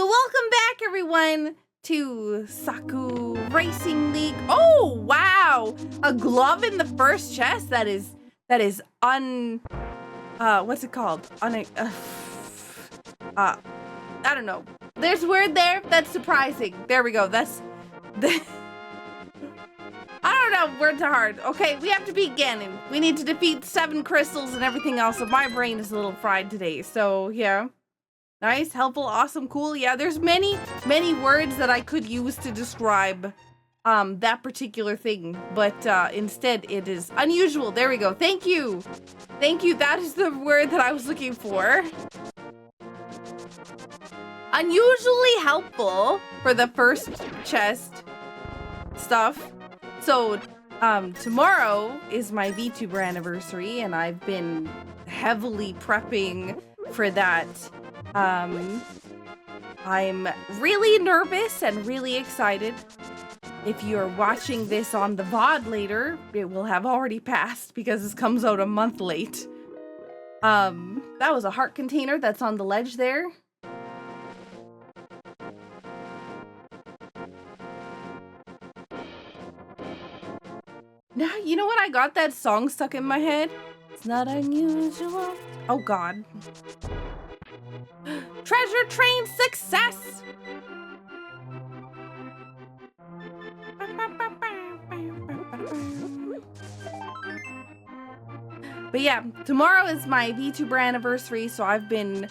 So welcome back, everyone, to Saku Racing League. Oh, wow! A glove in the first chest. That is what's it called? I don't know. There's a word there that's surprising. There we go. That's the I don't know. Words are hard. Okay, we have to beat Ganon. We need to defeat 7 crystals and everything else. So my brain is a little fried today. So yeah. Nice, helpful, awesome, cool. Yeah, there's many words that I could use to describe that particular thing, but instead it is unusual. There we go. Thank you. Thank you. That is the word that I was looking for. Unusually helpful for the first chest stuff. So tomorrow is my VTuber anniversary, and I've been heavily prepping for that. I'm really nervous and really excited. If you're watching this on the VOD later, it will have already passed because this comes out a month late. That was a heart container that's on the ledge there. Now, you know what? I got that song stuck in my head. It's not unusual. Oh, God. Treasure train success! But yeah, tomorrow is my VTuber anniversary, so I've been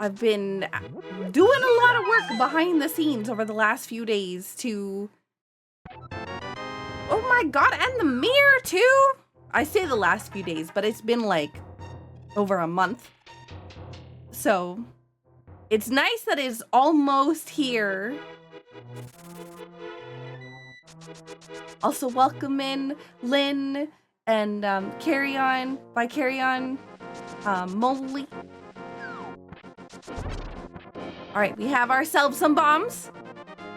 doing a lot of work behind the scenes over the last few days to... Oh my God, and the mirror too? I say the last few days, but it's been like over a month. So it's nice that it's almost here. Also welcome in Lynn and Carry On by Carry On, Molly. All right, we have ourselves some bombs.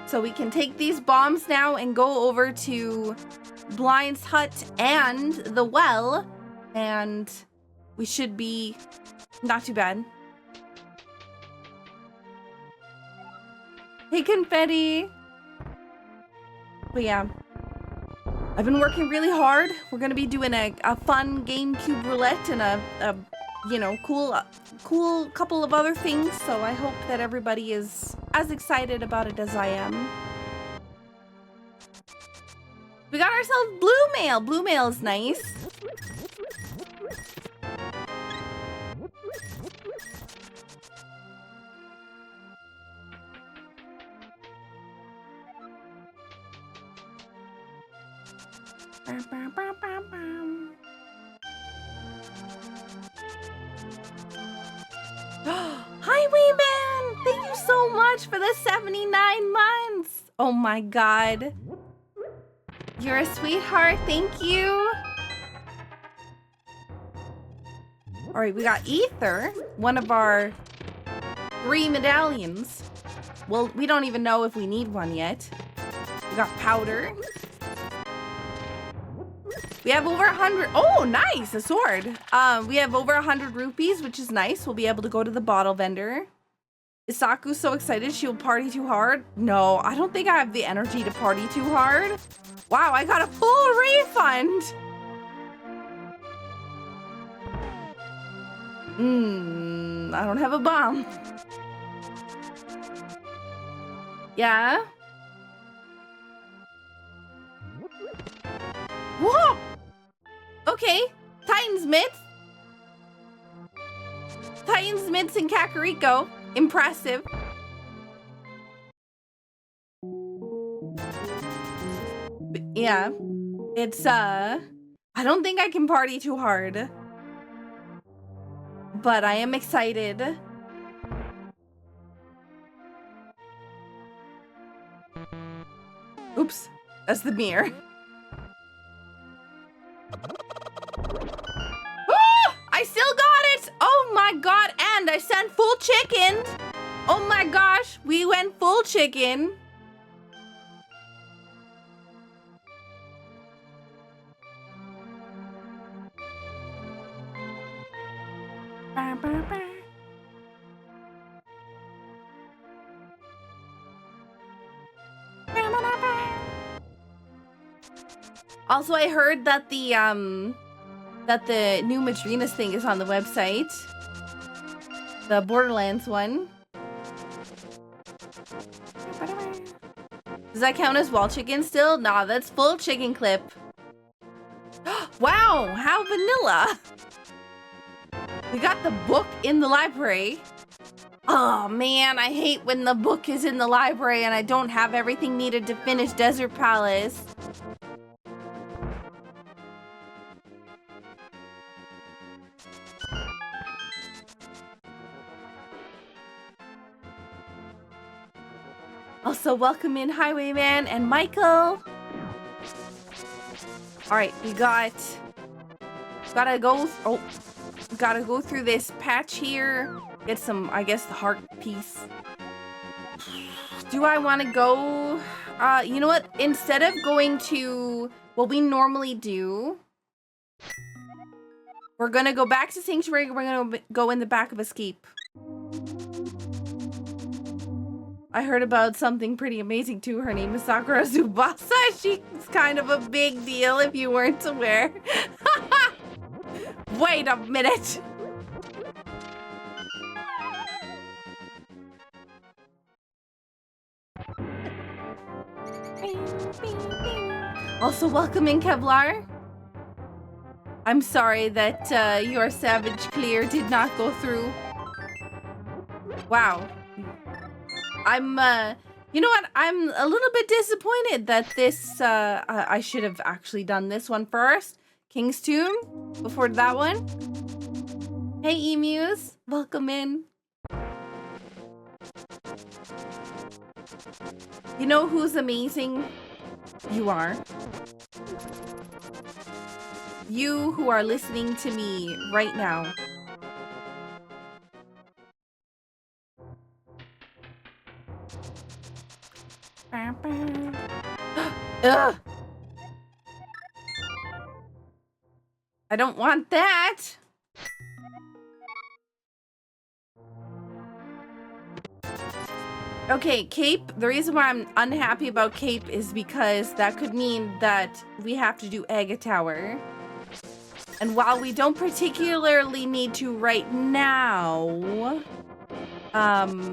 So we can take these bombs now and go over to Blind's hut and the well, and we should be not too bad. Hey, Confetti. But yeah, I've been working really hard. We're gonna be doing a fun GameCube roulette and a you know, cool couple of other things. So I hope that everybody is as excited about it as I am. We got ourselves blue mail. Blue mail is nice. Highwayman! Thank you so much for the 79 months! Oh my God. You're a sweetheart, thank you. All right, we got Ether, one of our 3 medallions. Well, we don't even know if we need one yet. We got Powder. We have over 100. Oh, nice, a sword. We have over 100 rupees, which is nice. We'll be able to go to the bottle vendor. Is Saku so excited she will party too hard? No, I don't think I have the energy to party too hard. Wow, I got a full refund. I don't have a bomb. Yeah? Whoa! Okay, Titan's mitts. Titan's mitts and Kakariko. Impressive. But yeah, it's I don't think I can party too hard, but I am excited. Oops, that's the mirror. I still got it! Oh my God, and I sent full chicken! Oh my gosh, we went full chicken. Also, I heard that the new Madrinas thing is on the website. The Borderlands one. Does that count as wall chicken still? Nah, that's full chicken clip. Wow, how vanilla. We got the book in the library. Oh man, I hate when the book is in the library and I don't have everything needed to finish Desert Palace. Also, welcome in Highwayman and Michael. All right, we gotta go through this patch here. Get some, I guess, the heart piece. Do I want to go? You know what? Instead of going to what we normally do, we're gonna go back to Sanctuary. We're gonna go in the back of Escape. I heard about something pretty amazing too. Her name is Sakura Tsubasa. She's kind of a big deal if you weren't aware. Wait a minute. Also, welcome in, Kevlar. I'm sorry that your Savage Clear did not go through. Wow. You know what? I'm a little bit disappointed that this, I should have actually done this one first. King's Tomb, before that one. Hey, emus, welcome in. You know who's amazing? You are. You who are listening to me right now. Ugh. I don't want that. Okay, Cape. The reason why I'm unhappy about Cape is because that could mean that we have to do Aga Tower. And while we don't particularly need to right now,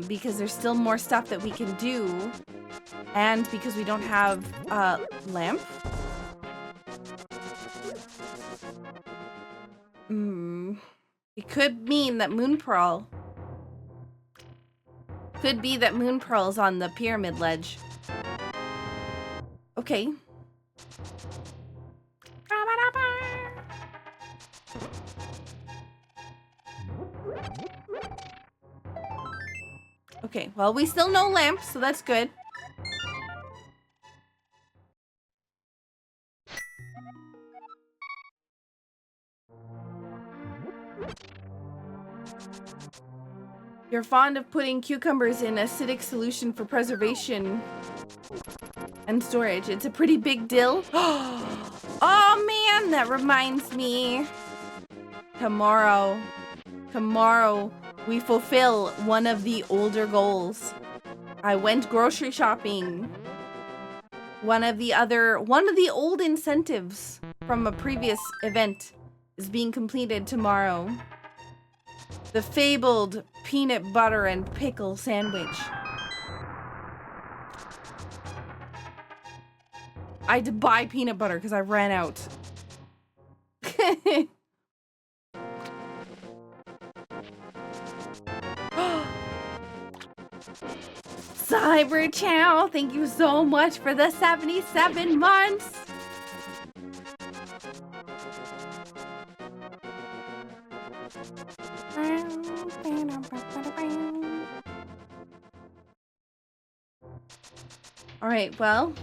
because there's still more stuff that we can do, and because we don't have lamp. It could mean that Moon Pearl. Could be that Moon Pearl's on the pyramid ledge. Okay. Okay, well, we still know lamp, so that's good. You're fond of putting cucumbers in acidic solution for preservation and storage. It's a pretty big deal. Oh man, that reminds me. Tomorrow we fulfill one of the older goals. I went grocery shopping. One of the old incentives from a previous event is being completed tomorrow. The fabled peanut butter and pickle sandwich. I had to buy peanut butter because I ran out. Cyber Chow, thank you so much for the 77 months. All right, well.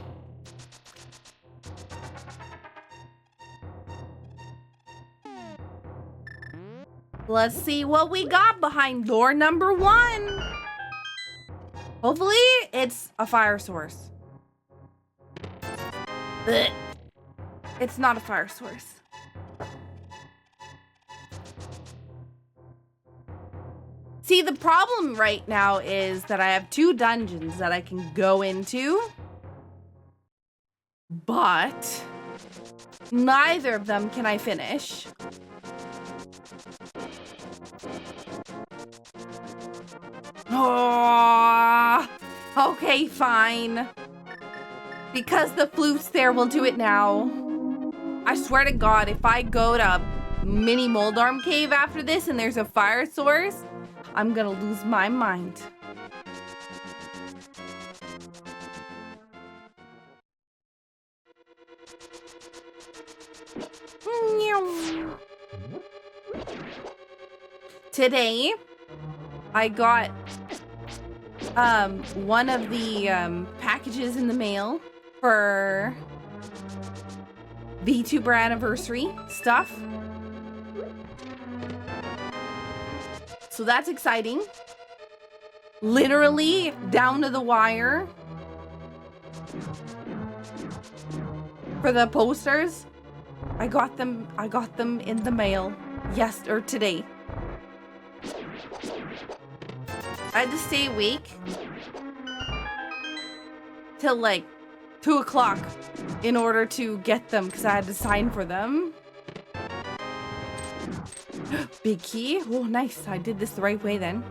Let's see what we got behind door number 1. Hopefully, it's a fire source. Blech. It's not a fire source. See, the problem right now is that I have 2 dungeons that I can go into. But Neither of them can I finish. Oh, okay, fine. Because the flute's there, we'll do it now. I swear to God, if I go to Mini Moldarm Cave after this and there's a fire source, I'm gonna lose my mind. Today, I got one of the packages in the mail for VTuber anniversary stuff. So that's exciting. Literally down to the wire for the posters. I got them in the mail today. I had to stay awake till like 2 o'clock in order to get them because I had to sign for them. Big key. Oh, nice. I did this the right way then.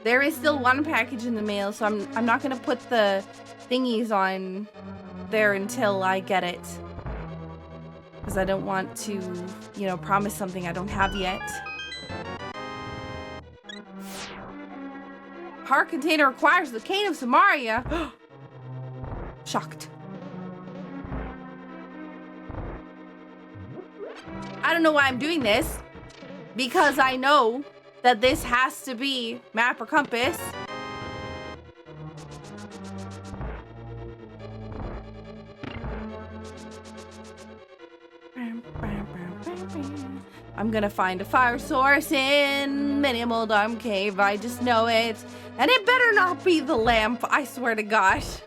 There is still one package in the mail, so I'm not gonna put the thingies on there until I get it. Because I don't want to, you know, promise something I don't have yet. Heart container requires the cane of Samaria. Shocked. I don't know why I'm doing this. Because I know that this has to be map or compass. I'm gonna find a fire source in Mini Moldarm Cave. I just know it. And it better not be the lamp, I swear to gosh.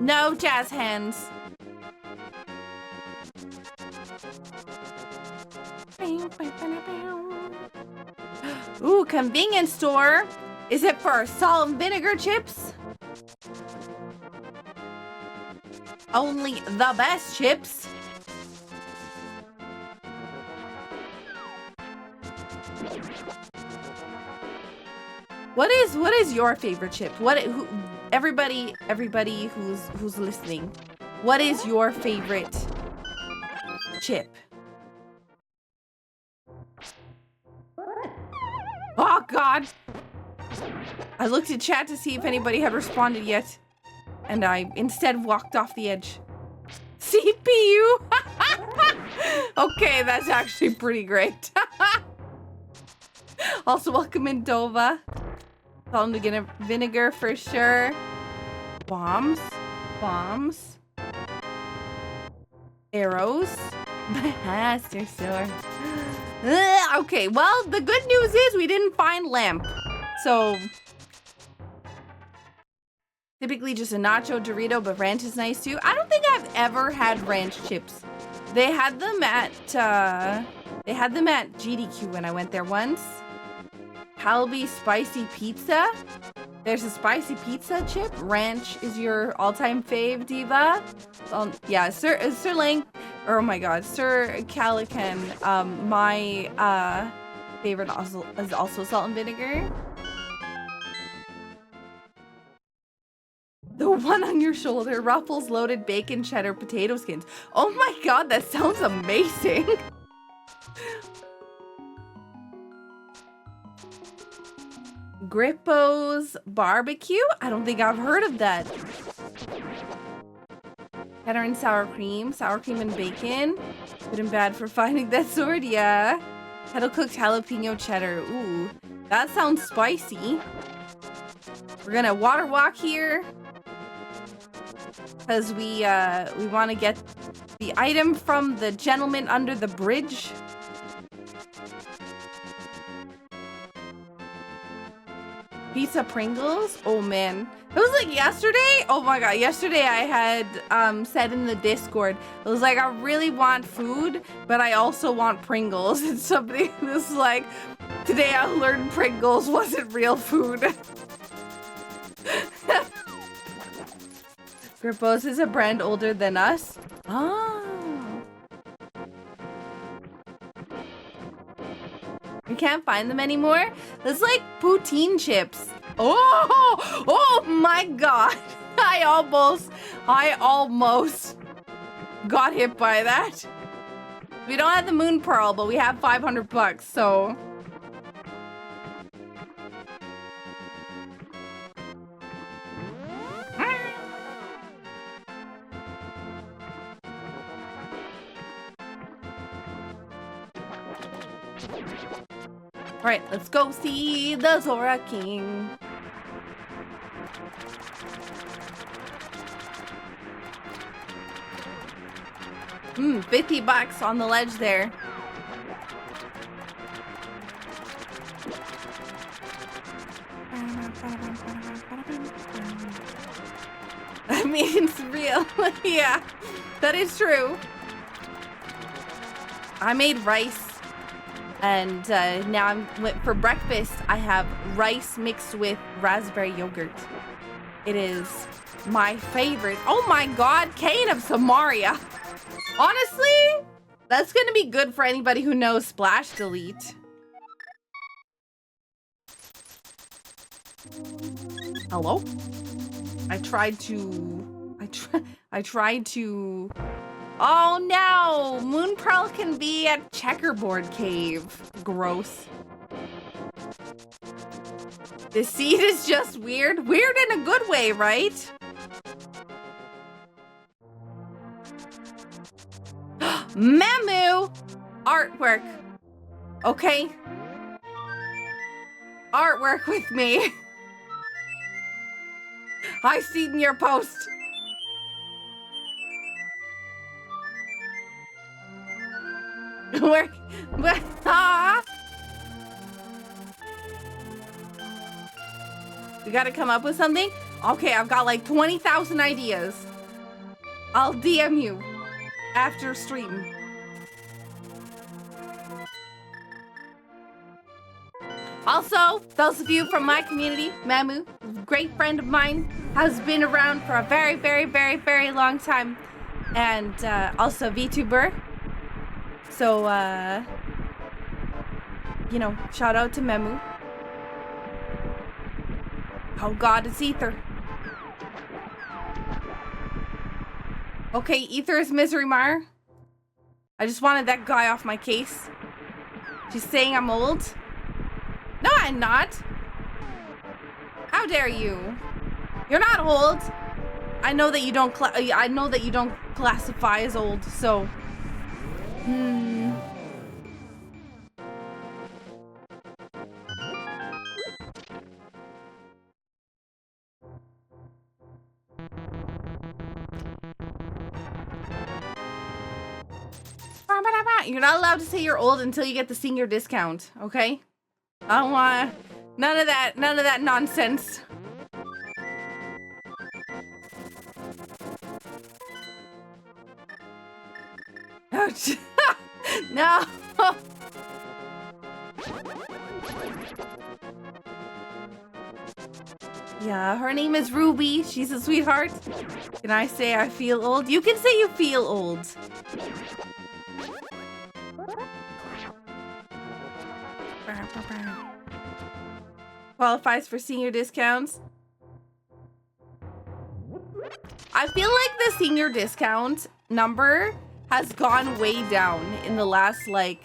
No jazz hands. Ooh, convenience store. Is it for salt and vinegar chips? Only the best chips. What is your favorite chip? Everybody who's listening, what is your favorite chip? Oh God! I looked at chat to see if anybody had responded yet, and I instead walked off the edge. CPU. Okay, that's actually pretty great. Also, welcome in Dova. Tell them to get a vinegar for sure. Bombs. Arrows. Master sword. Okay, well, the good news is we didn't find lamp. So, typically just a nacho Dorito, but ranch is nice too. I don't think I've ever had ranch chips. They had them at GDQ when I went there once. Halby spicy pizza. There's a spicy pizza chip. Ranch is your all-time fave, Diva. Yeah, Sir Lang. Oh my God, Sir Calican. My favorite is also salt and vinegar. The one on your shoulder, Ruffles loaded bacon cheddar potato skins. Oh my God, that sounds amazing. Grippo's barbecue? I don't think I've heard of that. Cheddar and sour cream and bacon. Good and bad for finding that sword, yeah. Kettle cooked jalapeno cheddar. Ooh, that sounds spicy. We're gonna water walk here because we want to get the item from the gentleman under the bridge. Pizza Pringles? Oh man. It was like yesterday? Oh my god, yesterday I had said in the Discord, it was like I really want food, but I also want Pringles. And somebody was like, today I learned Pringles wasn't real food. Grippos is a brand older than us. Oh. We can't find them anymore. That's like poutine chips. Oh my god. I almost got hit by that. We don't have the moon pearl, but we have 500 bucks, so. All right, let's go see the Zora King. $50 on the ledge there. I mean, it's real. Yeah, that is true. I made rice. And now for breakfast, I have rice mixed with raspberry yogurt. It is my favorite. Oh my god, Kane of Samaria. Honestly, that's gonna be good for anybody who knows Splash Delete. Hello? I tried to... Oh no! Moon Pearl can be at Checkerboard Cave. Gross. The seed is just weird. Weird in a good way, right? Mamu! Artwork. Okay. Artwork with me. I seen your post. Where? We gotta come up with something? Okay, I've got like 20,000 ideas. I'll DM you after stream. Also, those of you from my community, Mamu, great friend of mine, has been around for a very, very, very, very long time. And also VTuber. So, you know, shout out to Memu. Oh god, it's Ether. Okay, Ether is Misery Mar. I just wanted that guy off my case. She's saying I'm old. No, I'm not. How dare you? You're not old. I know that you don't classify as old, so. You're not allowed to say you're old until you get the senior discount, okay? I don't want none of that nonsense. No. Yeah, her name is Ruby. She's a sweetheart. Can I say I feel old? You can say you feel old. Qualifies for senior discounts. I feel like the senior discount number has gone way down in the last, like,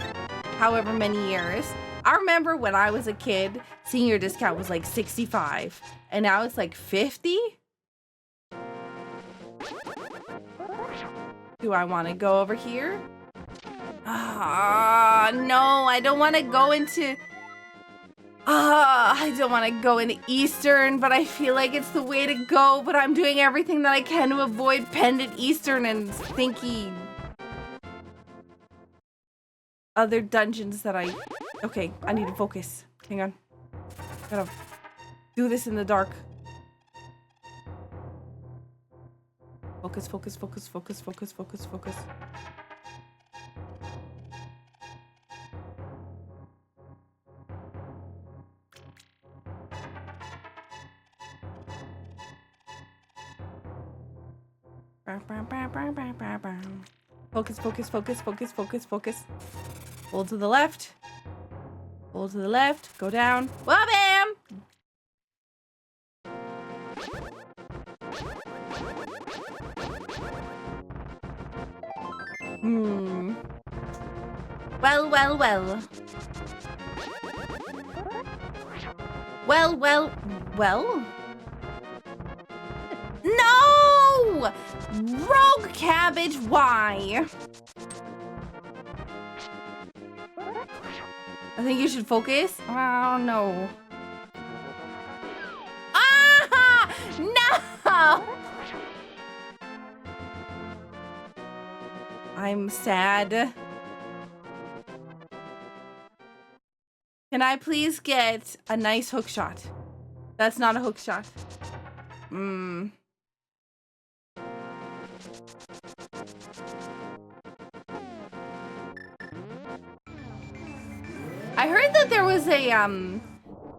however many years. I remember when I was a kid, senior discount was like 65, and now it's like 50? Do I want to go over here? Ah, no, I don't want to go into... I don't want to go into Eastern, but I feel like it's the way to go, but I'm doing everything that I can to avoid Pendant Eastern and stinky other dungeons that I... Okay, I need to focus. Hang on. do this in the dark. Focus, focus, focus, focus, focus, focus, focus. Focus, focus, focus, focus, focus, focus. Hold to the left. Hold to the left. Go down. Well, bam! Well, well, well. Well, well, well. No! Rogue cabbage, why? I think you should focus. Oh, no. Ah! No! I'm sad. Can I please get a nice hook shot? That's not a hook shot. I heard that there was a,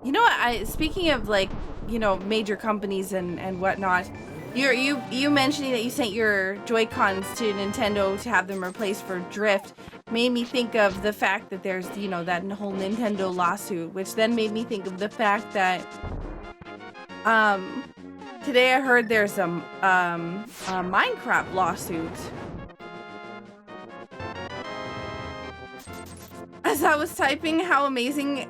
you know what, speaking of, like, you know, major companies and whatnot, you mentioning that you sent your Joy-Cons to Nintendo to have them replaced for Drift made me think of the fact that there's, you know, that whole Nintendo lawsuit, which then made me think of the fact that, today I heard there's a Minecraft lawsuit. As I was typing how amazing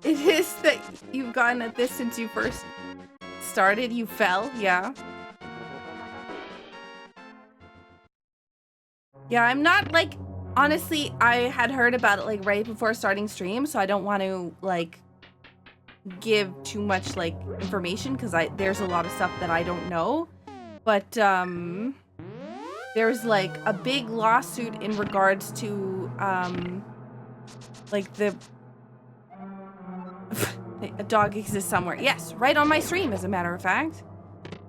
it is that you've gotten at this since you first started. You fell, yeah. Yeah, I'm not, like, honestly, I had heard about it, like, right before starting stream, so I don't want to, like, give too much, like, information, because there's a lot of stuff that I don't know. But, there's, like, a big lawsuit in regards to, like, a dog exists somewhere. Yes, right on my stream, as a matter of fact.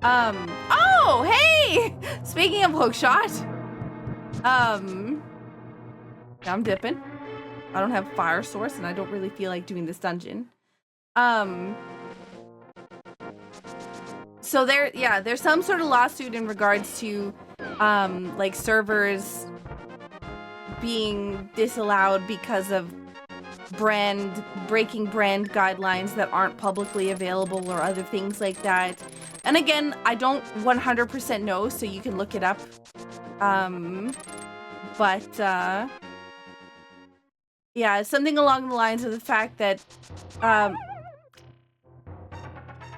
Oh, hey! Speaking of hookshot, I'm dipping. I don't have fire source, and I don't really feel like doing this dungeon. So there's some sort of lawsuit in regards to, like, servers being disallowed because of breaking brand guidelines that aren't publicly available or other things like that. And again, I don't 100% know, so you can look it up. Yeah, something along the lines of the fact that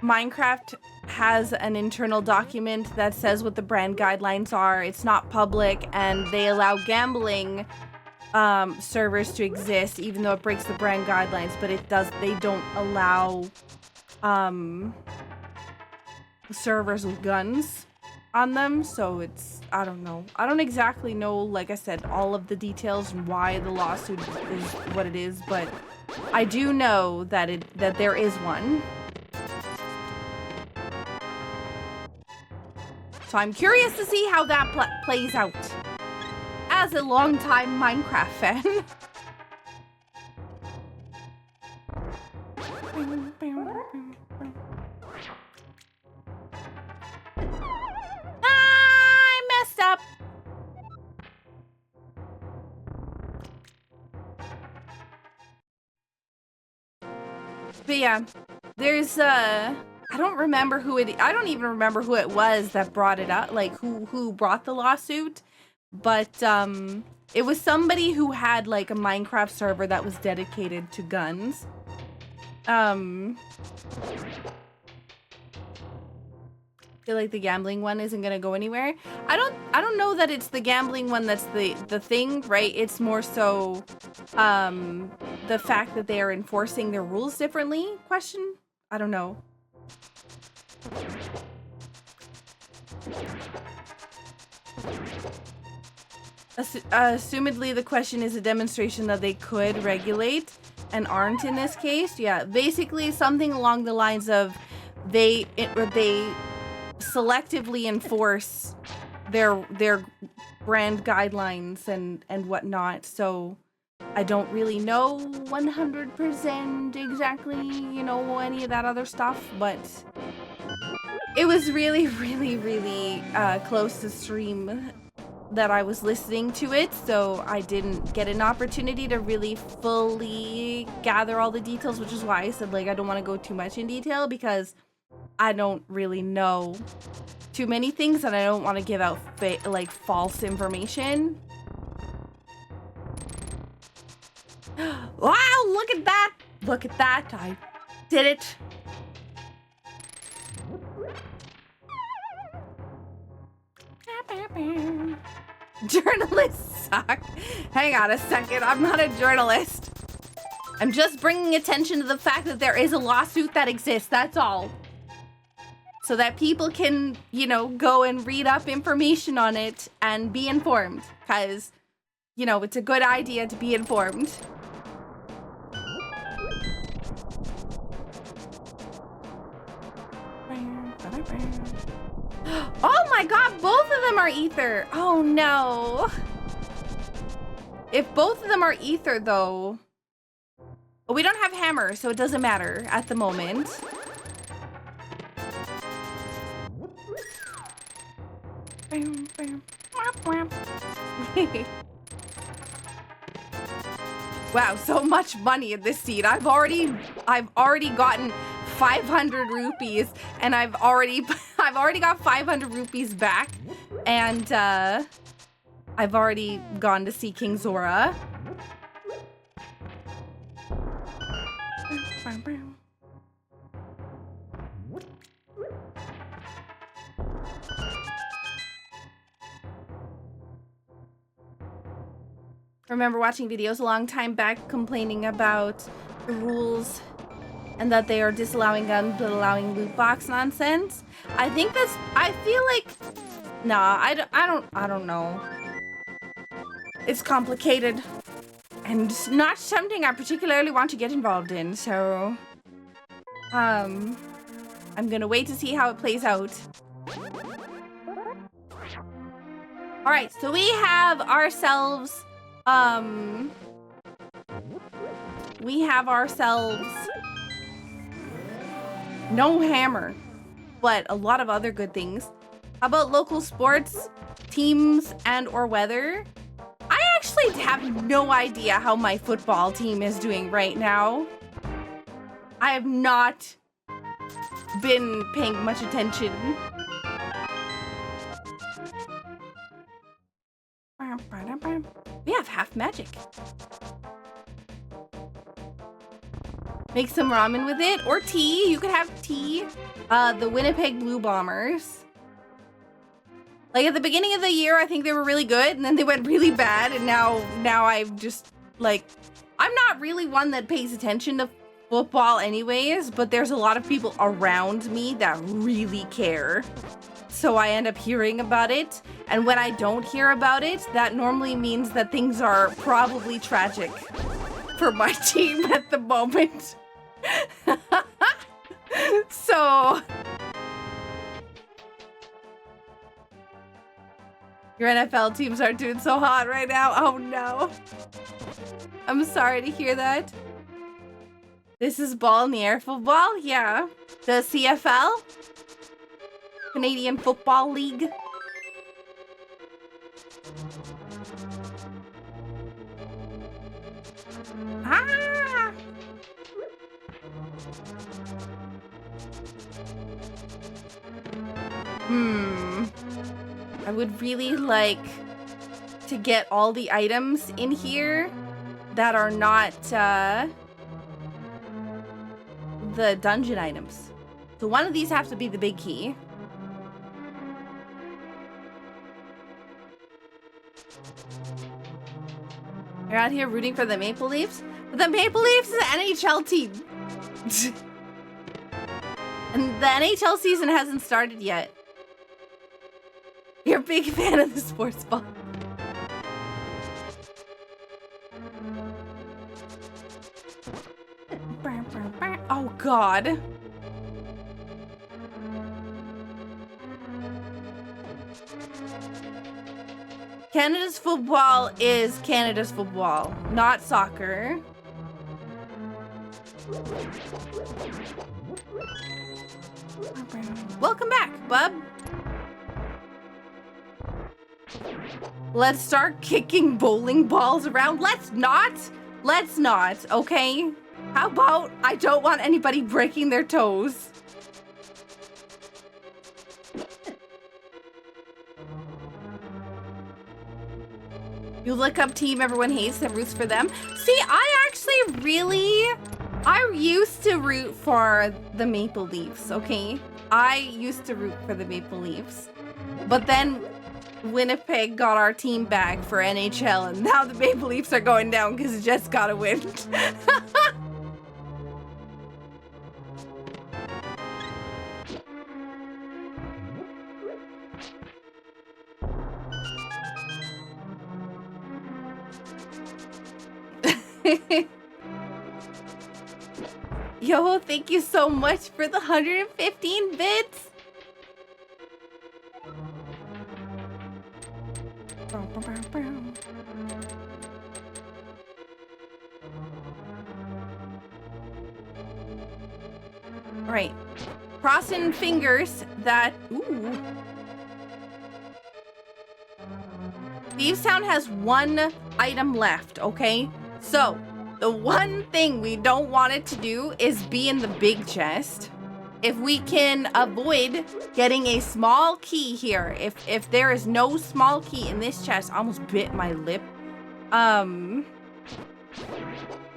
Minecraft has an internal document that says what the brand guidelines are. It's not public, and they allow gambling servers to exist, even though it breaks the brand guidelines, but they don't allow servers with guns on them. So it's, I don't know. I don't exactly know, like I said, all of the details and why the lawsuit is what it is, but I do know that there is one. So I'm curious to see how that plays out. As a longtime Minecraft fan. I messed up. But yeah, there's I don't remember I don't even remember who it was that brought it up, like who brought the lawsuit. But, it was somebody who had, like, a Minecraft server that was dedicated to guns. I feel like the gambling one isn't gonna go anywhere. I don't know that it's the gambling one that's the thing, right? It's more so, the fact that they are enforcing their rules differently? Question? I don't know. Assumedly, the question is a demonstration that they could regulate, and aren't in this case. Yeah, basically something along the lines of they selectively enforce their brand guidelines and whatnot. So I don't really know 100% exactly, you know, any of that other stuff, but it was really, really, really close to stream that I was listening to it, so I didn't get an opportunity to really fully gather all the details, which is why I said, like, I don't want to go too much in detail because I don't really know too many things and I don't want to give out like false information. Wow, look at that! Look at that, I did it. Journalists suck. Hang on a second, I'm not a journalist. I'm just bringing attention to the fact that there is a lawsuit that exists, that's all. So that people can, you know, go and read up information on it and be informed. Because, you know, it's a good idea to be informed. Oh my god, both of them are ether. Oh no. If both of them are ether though. We don't have hammer, so it doesn't matter at the moment. Wow, so much money in this seed. I've already gotten 500 rupees and I've already got 500 rupees back, and I've already gone to see King Zora. I remember watching videos a long time back complaining about the rules and that they are disallowing guns but allowing loot box nonsense. I think that's, I feel like, nah, I don't know. It's complicated and not something I particularly want to get involved in, so I'm gonna wait to see how it plays out. All right, so we have ourselves no hammer, but a lot of other good things. How about local sports, teams, and or weather? I actually have no idea how my football team is doing right now. I have not been paying much attention. We have half magic. Make some ramen with it, or tea. You could have tea. The Winnipeg Blue Bombers. Like at the beginning of the year, I think they were really good, and then they went really bad, and now I've just like, I'm not really one that pays attention to football anyways, but there's a lot of people around me that really care. So I end up hearing about it, and when I don't hear about it, that normally means that things are probably tragic for my team at the moment. So your NFL teams aren't doing so hot right now. Oh no. I'm sorry to hear that. This is ball in the air football? Yeah. The CFL? Canadian Football League. Ah! I would really like to get all the items in here that are not the dungeon items. So one of these have to be the big key. You're out here rooting for the Maple Leafs? But the Maple Leafs is an NHL team. And the NHL season hasn't started yet. You're a big fan of the sports ball. God. Canada's football is Canada's football, not soccer. Welcome back, bub. Let's start kicking bowling balls around. Let's not. Let's not, okay? How about I don't want anybody breaking their toes? You look up team everyone hates that roots for them. See, I used to root for the Maple Leafs, okay? I used to root for the Maple Leafs. But then Winnipeg got our team back for NHL, and now the Maple Leafs are going down because it just gotta win. Yo, thank you so much for the 115 bits. All right, crossing fingers that, ooh. Thievestown has one item left, okay? So, the one thing we don't want it to do is be in the big chest. If we can avoid getting a small key here, if there is no small key in this chest, I almost bit my lip.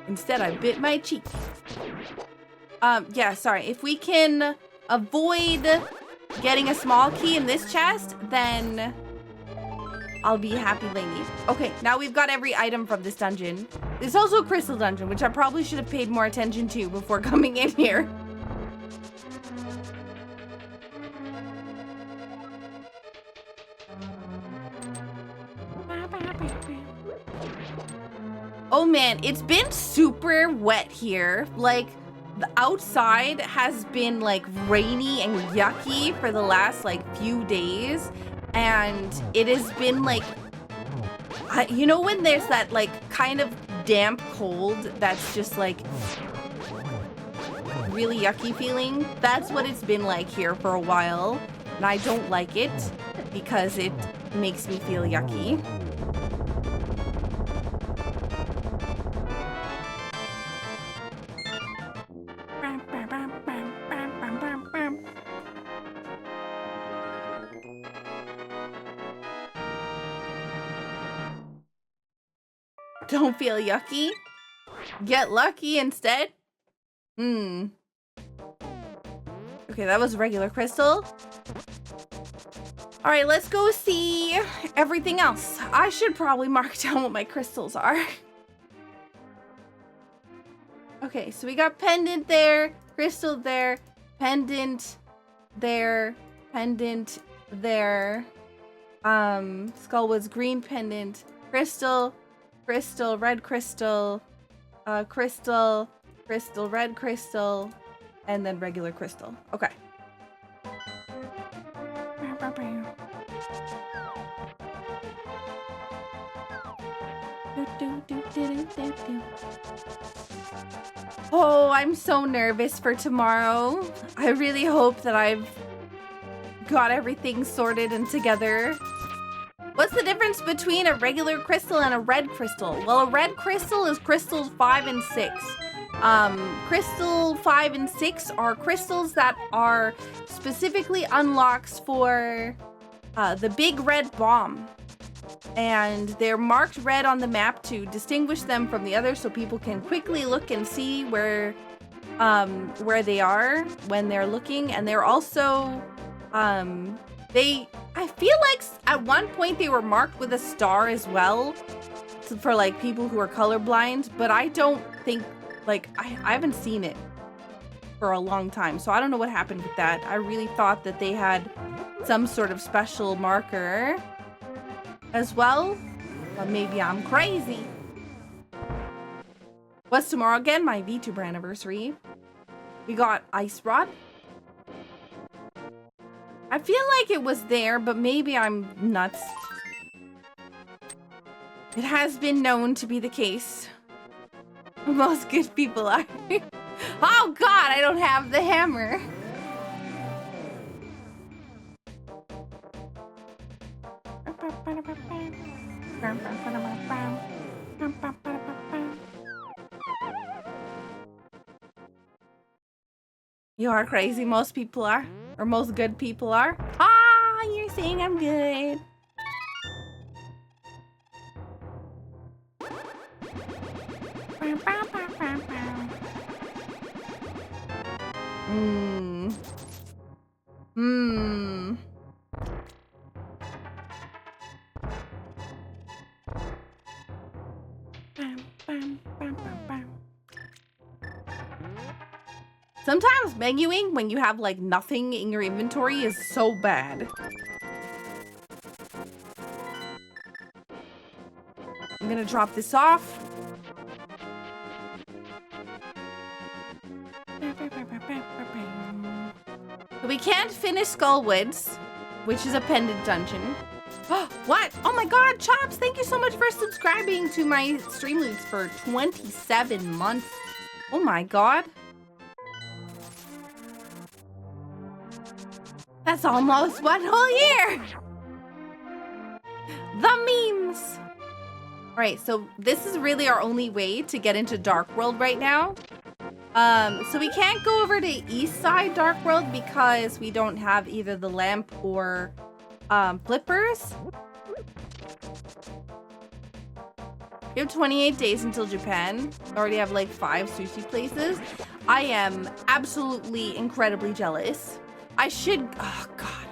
Instead I bit my cheek. Yeah, sorry. If we can avoid getting a small key in this chest, then I'll be happy lady. Okay, now we've got every item from this dungeon. There's also a crystal dungeon, which I probably should have paid more attention to before coming in here. Oh man, it's been super wet here. Like, the outside has been like rainy and yucky for the last like few days. And it has been like, you know when there's that like kind of damp cold that's just like really yucky feeling? That's what it's been like here for a while. And I don't like it because it makes me feel yucky. Don't feel yucky? Get lucky instead? Okay, that was regular crystal. All right, let's go see everything else. I should probably mark down what my crystals are. Okay, so we got pendant there, crystal there, pendant there, pendant there. Skullwood's green pendant, crystal, crystal, red crystal, crystal, crystal, red crystal, and then regular crystal. Okay. Oh, I'm so nervous for tomorrow. I really hope that I've got everything sorted and together. What's the difference between a regular crystal and a red crystal? Well, a red crystal is crystals 5 and 6. Crystal 5 and 6 are crystals that are specifically unlocks for the big red bomb. And they're marked red on the map to distinguish them from the others so people can quickly look and see where they are when they're looking. And they're also, I feel like at one point they were marked with a star as well for like people who are colorblind, but I don't think, like, I haven't seen it for a long time, so I don't know what happened with that. I really thought that they had some sort of special marker as well, but maybe I'm crazy. What's tomorrow again? My VTuber anniversary. We got ice rod. I feel like it was there, but maybe I'm nuts. It has been known to be the case. Most good people are. Oh god, I don't have the hammer. You are crazy, most people are. Or most good people are. Ah, you're saying I'm good. Sometimes menuing when you have like nothing in your inventory is so bad. I'm gonna drop this off. We can't finish Skullwoods, which is a pendant dungeon. What? Oh my god, Chops, thank you so much for subscribing to my Streamloots for 27 months. Oh my god. That's almost one whole year. The memes. All right, so this is really our only way to get into Dark World right now. So we can't go over to East Side Dark World because we don't have either the lamp or flippers. We have 28 days until Japan. Already have like 5 sushi places. I am absolutely incredibly jealous. I should, oh god,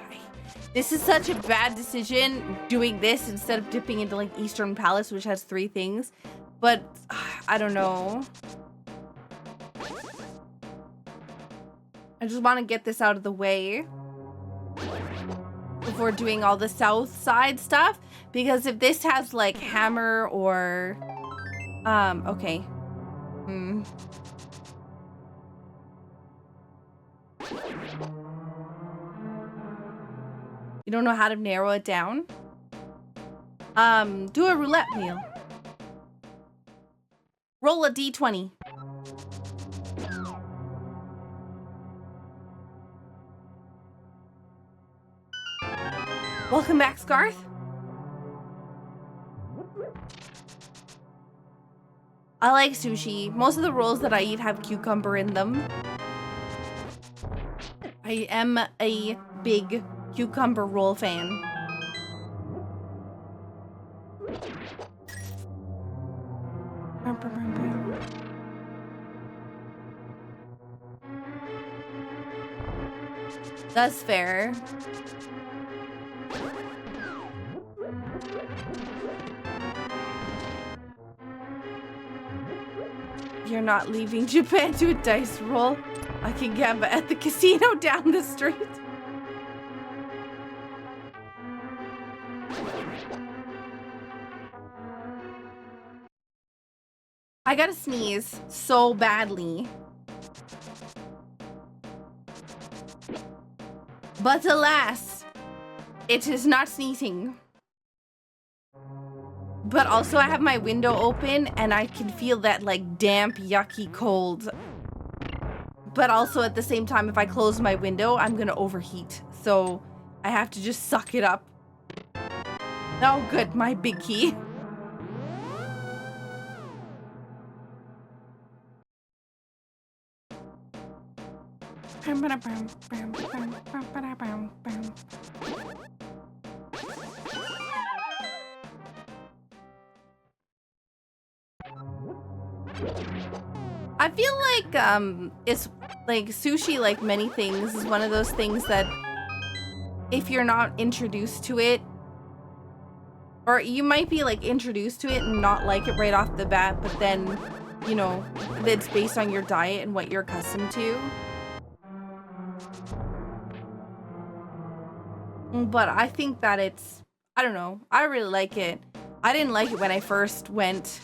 this is such a bad decision doing this instead of dipping into like Eastern Palace, which has 3 things. But I don't know. I just want to get this out of the way before doing all the south side stuff. Because if this has like hammer or, okay. You don't know how to narrow it down? Do a roulette wheel. Roll a d20. Welcome back, Scarth. I like sushi. Most of the rolls that I eat have cucumber in them. I am a big cucumber roll fan. That's fair. You're not leaving Japan to a dice roll. I can gamble at the casino down the street. I gotta sneeze so badly. But alas, it is not sneezing. But also I have my window open and I can feel that like damp, yucky cold. But also at the same time, if I close my window, I'm gonna overheat. So I have to just suck it up. Oh good, my big key. I feel like it's like sushi, like many things, is one of those things that if you're not introduced to it, or you might be like introduced to it and not like it right off the bat, but then, you know, it's based on your diet and what you're accustomed to. But I think that it's, I don't know, I really like it. I didn't like it when I first went.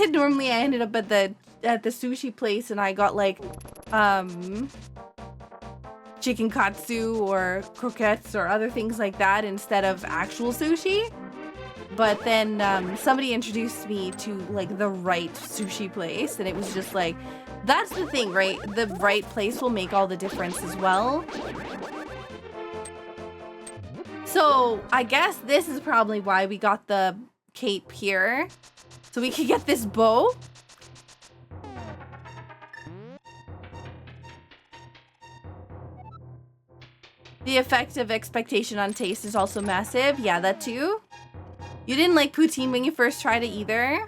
Normally I ended up at the the sushi place and I got like chicken katsu or croquettes or other things like that instead of actual sushi. But then somebody introduced me to like the right sushi place, and it was just like, that's the thing, right? The right place will make all the difference as well. So I guess this is probably why we got the cape here, so we could get this bow. The effect of expectation on taste is also massive. Yeah, that too. You didn't like poutine when you first tried it either?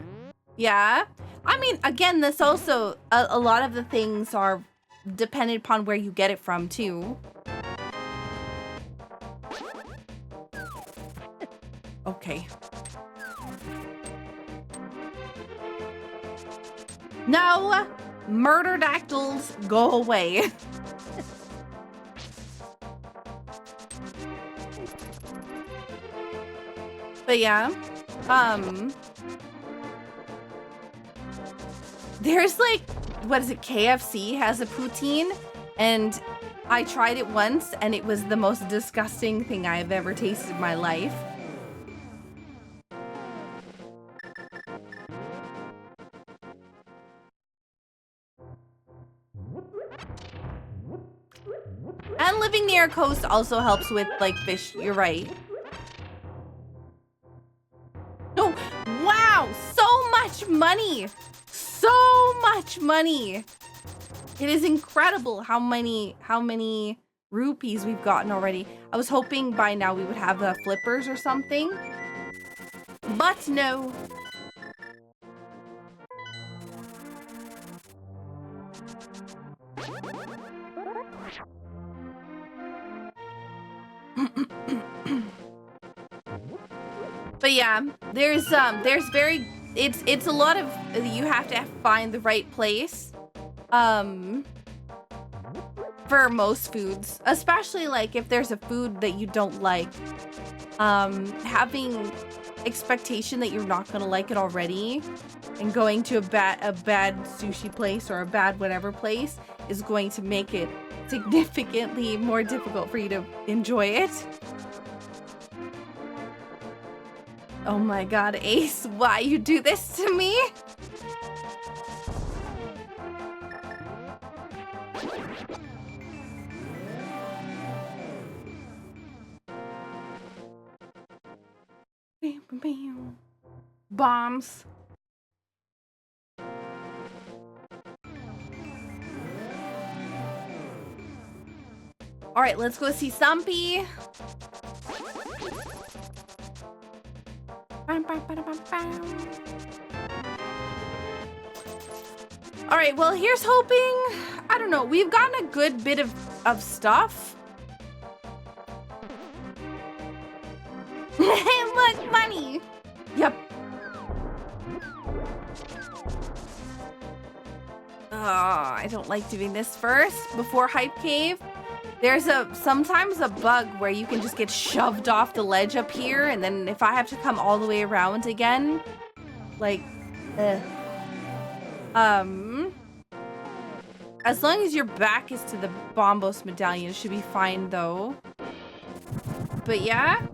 Yeah. I mean, again, this also, a lot of the things are dependent upon where you get it from too. Okay. No! Murderdactyls, go away. But yeah, there's like, what is it, KFC has a poutine, and I tried it once, and it was the most disgusting thing I've ever tasted in my life. And living near a coast also helps with, like, fish, you're right. Oh, wow, so much money! So much money! It is incredible how many rupees we've gotten already. I was hoping by now we would have flippers or something, but no. But yeah, there's very, it's a lot of, you have to find the right place for most foods, especially like if there's a food that you don't like, having expectation that you're not gonna like it already and going to a bad sushi place or a bad whatever place is going to make it significantly more difficult for you to enjoy it. Oh my god, Ace, why you do this to me? Bombs. All right, let's go see Stumpy. All right, well, here's hoping. I don't know. We've gotten a good bit of stuff. Hey, look, money. Yep. I don't like doing this first before Hype Cave. There's sometimes a bug where you can just get shoved off the ledge up here, and then if I have to come all the way around again, like, as long as your back is to the Bombos medallion, it should be fine though. But yeah.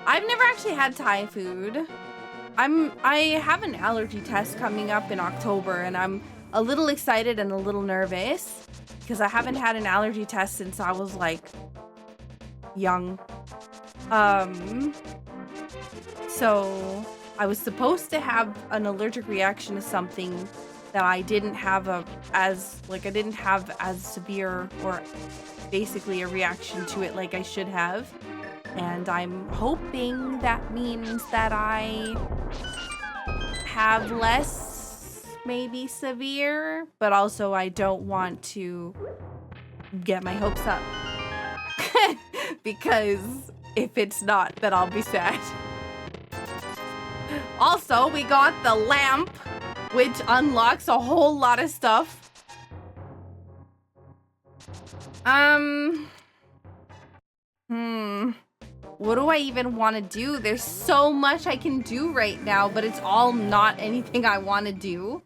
I've never actually had Thai food. I have an allergy test coming up in October, and I'm a little excited and a little nervous because I haven't had an allergy test since I was like young. So I was supposed to have an allergic reaction to something that I didn't have as severe or basically a reaction to it like I should have. And I'm hoping that means that I have less, maybe severe, but also I don't want to get my hopes up. Because if it's not, then I'll be sad. Also, we got the lamp, which unlocks a whole lot of stuff. What do I even want to do? There's so much I can do right now, but it's all not anything I want to do.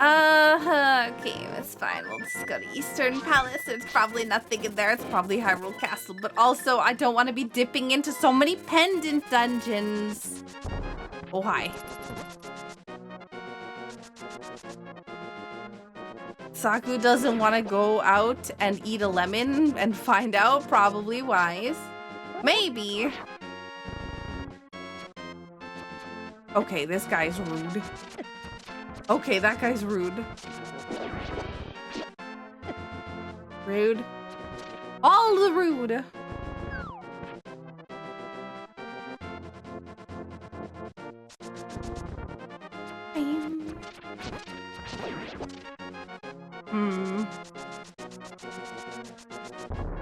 Okay, that's fine. We'll just go to Eastern Palace. There's probably nothing in there. It's probably Hyrule Castle. But also, I don't want to be dipping into so many pendant dungeons. Oh, hi. Saku doesn't want to go out and eat a lemon and find out. Probably wise. Maybe. Okay, this guy's rude. Okay, that guy's rude. Rude. All the rude.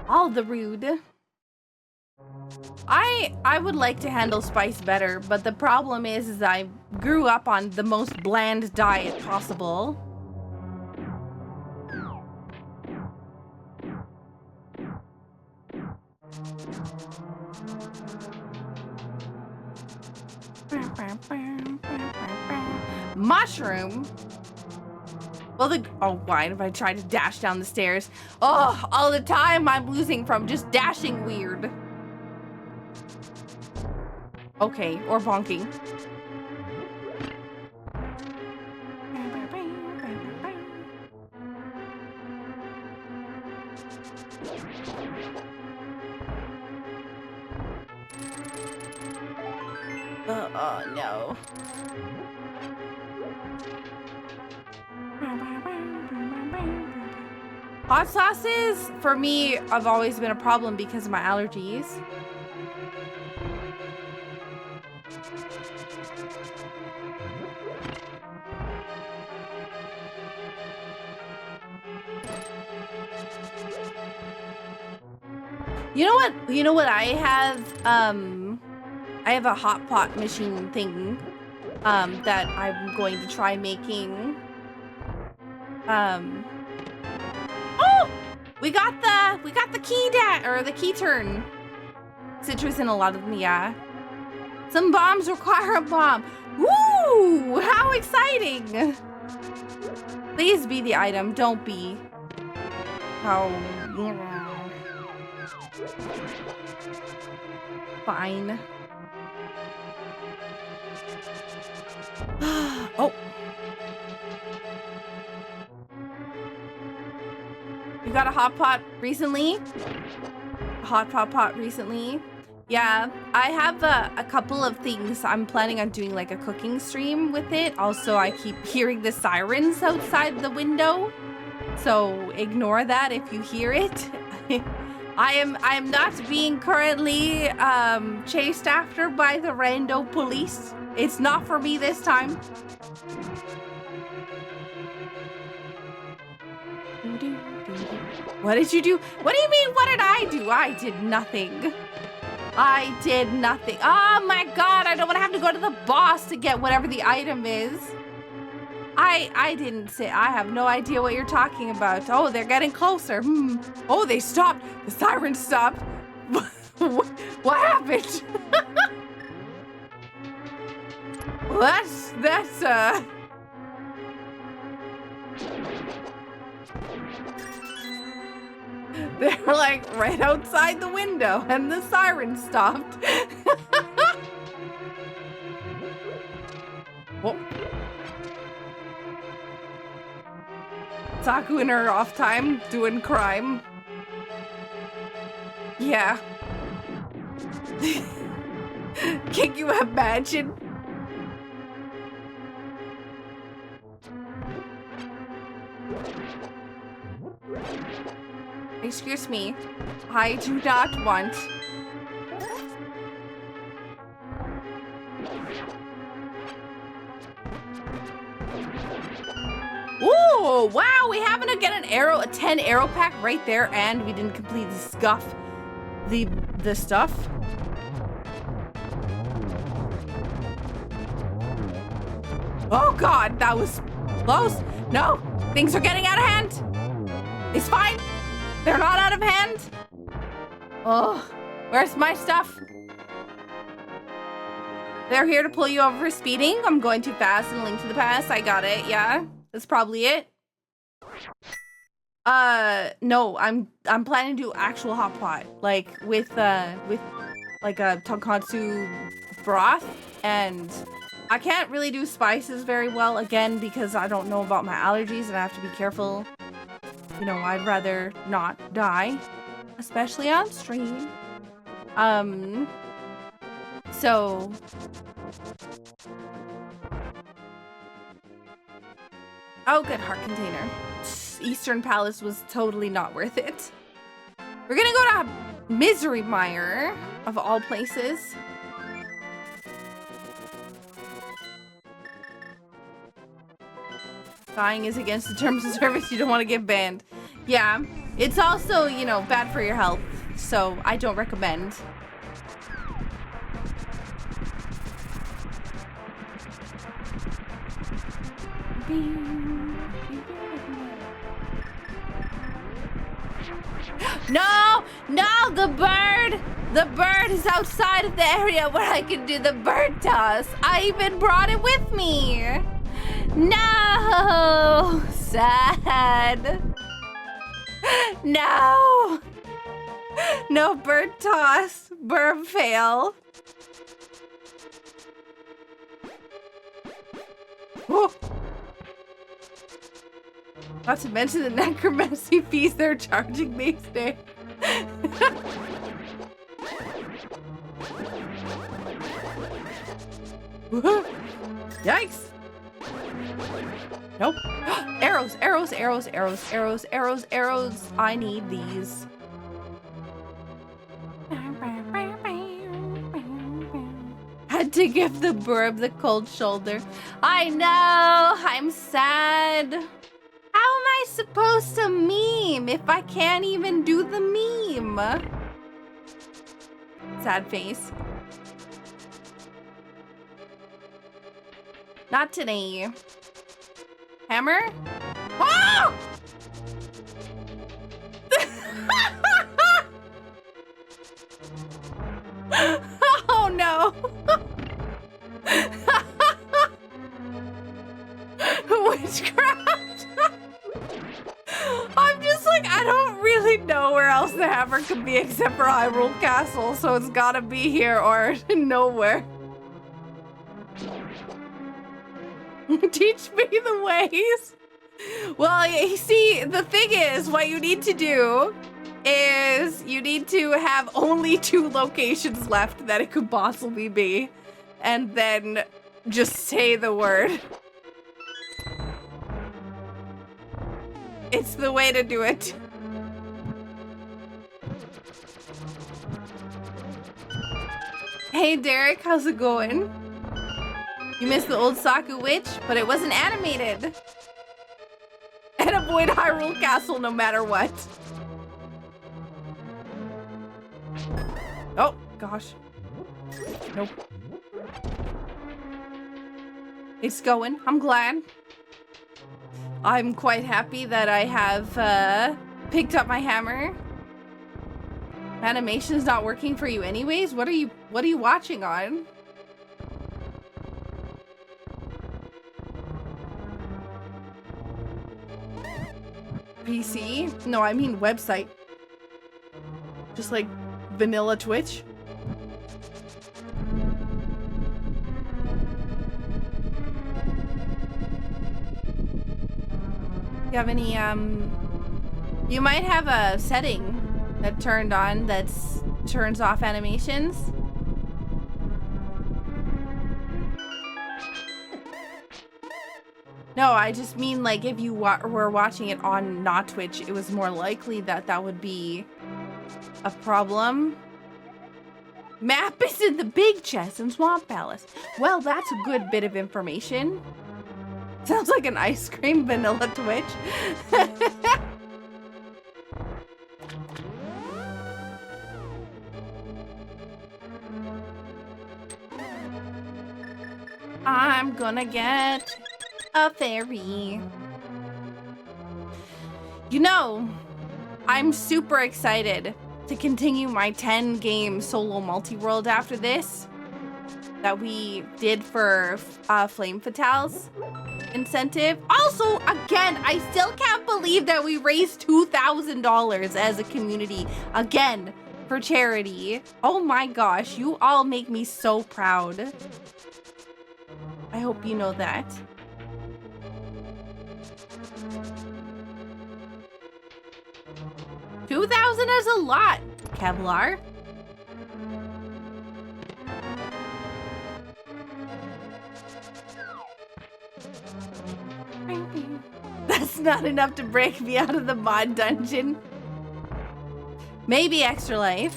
All the rude. I would like to handle spice better, but the problem is I grew up on the most bland diet possible. Mushroom? Well, oh, why if I try to dash down the stairs? Oh, all the time I'm losing from just dashing weird. Okay, or bonking. Oh, no. Hot sauces, for me, have always been a problem because of my allergies. You know what I have? I have a hot pot machine thing that I'm going to try making. Oh! We got the key the key turn. Citrus in a lot of them, yeah. Some bombs require a bomb. Woo! How exciting! Please be the item, don't be. How? Fine. Oh. You got a hot pot recently? A hot pot recently? Yeah, I have a couple of things. I'm planning on doing like a cooking stream with it. Also, I keep hearing the sirens outside the window. So ignore that if you hear it. I am not being currently chased after by the rando police. It's not for me this time. What did you do? What do you mean, what did I do? I did nothing. I did nothing. Oh my god, I don't want to have to go to the boss to get whatever the item is. I didn't say. I have no idea what you're talking about. Oh, they're getting closer. Oh, they stopped. The siren stopped. What happened? Well, that's they're like right outside the window and the siren stopped. Oh. Saku in her off time doing crime. Yeah. Can you imagine? Excuse me, I do not want. Ooh, wow, we happen to get a 10 arrow pack right there, and we didn't completely scuff the stuff. Oh god, that was close. No, things are getting out of hand. It's fine. They're not out of hand. Oh, Where's my stuff? They're here to pull you over for speeding. I'm going too fast and link to the past. I got it. Yeah, that's probably it. No, I'm planning to do actual hot pot, like with like a tonkatsu broth, and I can't really do spices very well, again, because I don't know about my allergies and I have to be careful. You know, I'd rather not die, especially on stream. So oh, good, heart container. Eastern Palace was totally not worth it. We're gonna go to Misery Mire, of all places. Dying is against the terms of service. You don't want to get banned. Yeah, it's also, you know, bad for your health, so I don't recommend. No, no, the bird is outside of the area where I can do the bird toss. I even brought it with me. No, sad. No, no bird toss, bird fail. Whoa. Not to mention the necromancy fees they're charging these days. Yikes! Nope. Arrows, arrows, arrows, arrows, arrows, arrows, arrows. I need these. Had to give the burb the cold shoulder. I know, I'm sad. How am I supposed to meme if I can't even do the meme? Sad face. Not today. Hammer? Oh! Oh no. Witchcraft. I'm just like, I don't really know where else the hammer could be except for Hyrule Castle, so it's gotta be here or nowhere. Teach me the ways. Well, you see, the thing is, what you need to do is you need to have only 2 locations left that it could possibly be, and then just say the word. It's the way to do it. Hey Derek, how's it going? You missed the old Saku witch, but it wasn't animated. And avoid Hyrule Castle no matter what. Oh, gosh. Nope. It's going. I'm glad. I'm quite happy that I have picked up my hammer. Animation's not working for you anyways? What are you watching on? PC? No, I mean website. Just like vanilla Twitch. You have any, you might have a setting that turned on that turns off animations. No, I just mean like if you were watching it on not Twitch, it was more likely that that would be a problem. Map is in the big chest in Swamp Palace. Well, that's a good bit of information. Sounds like an ice cream vanilla Twitch. I'm gonna get a fairy. You know, I'm super excited to continue my 10 game solo multi-world after this that we did for Flame Fatales incentive. Also, again, I still can't believe that we raised $2,000 as a community again for charity. Oh my gosh, you all make me so proud. I hope you know that. $2,000 is a lot, Kevlar. That's not enough to break me out of the mod dungeon. Maybe extra life.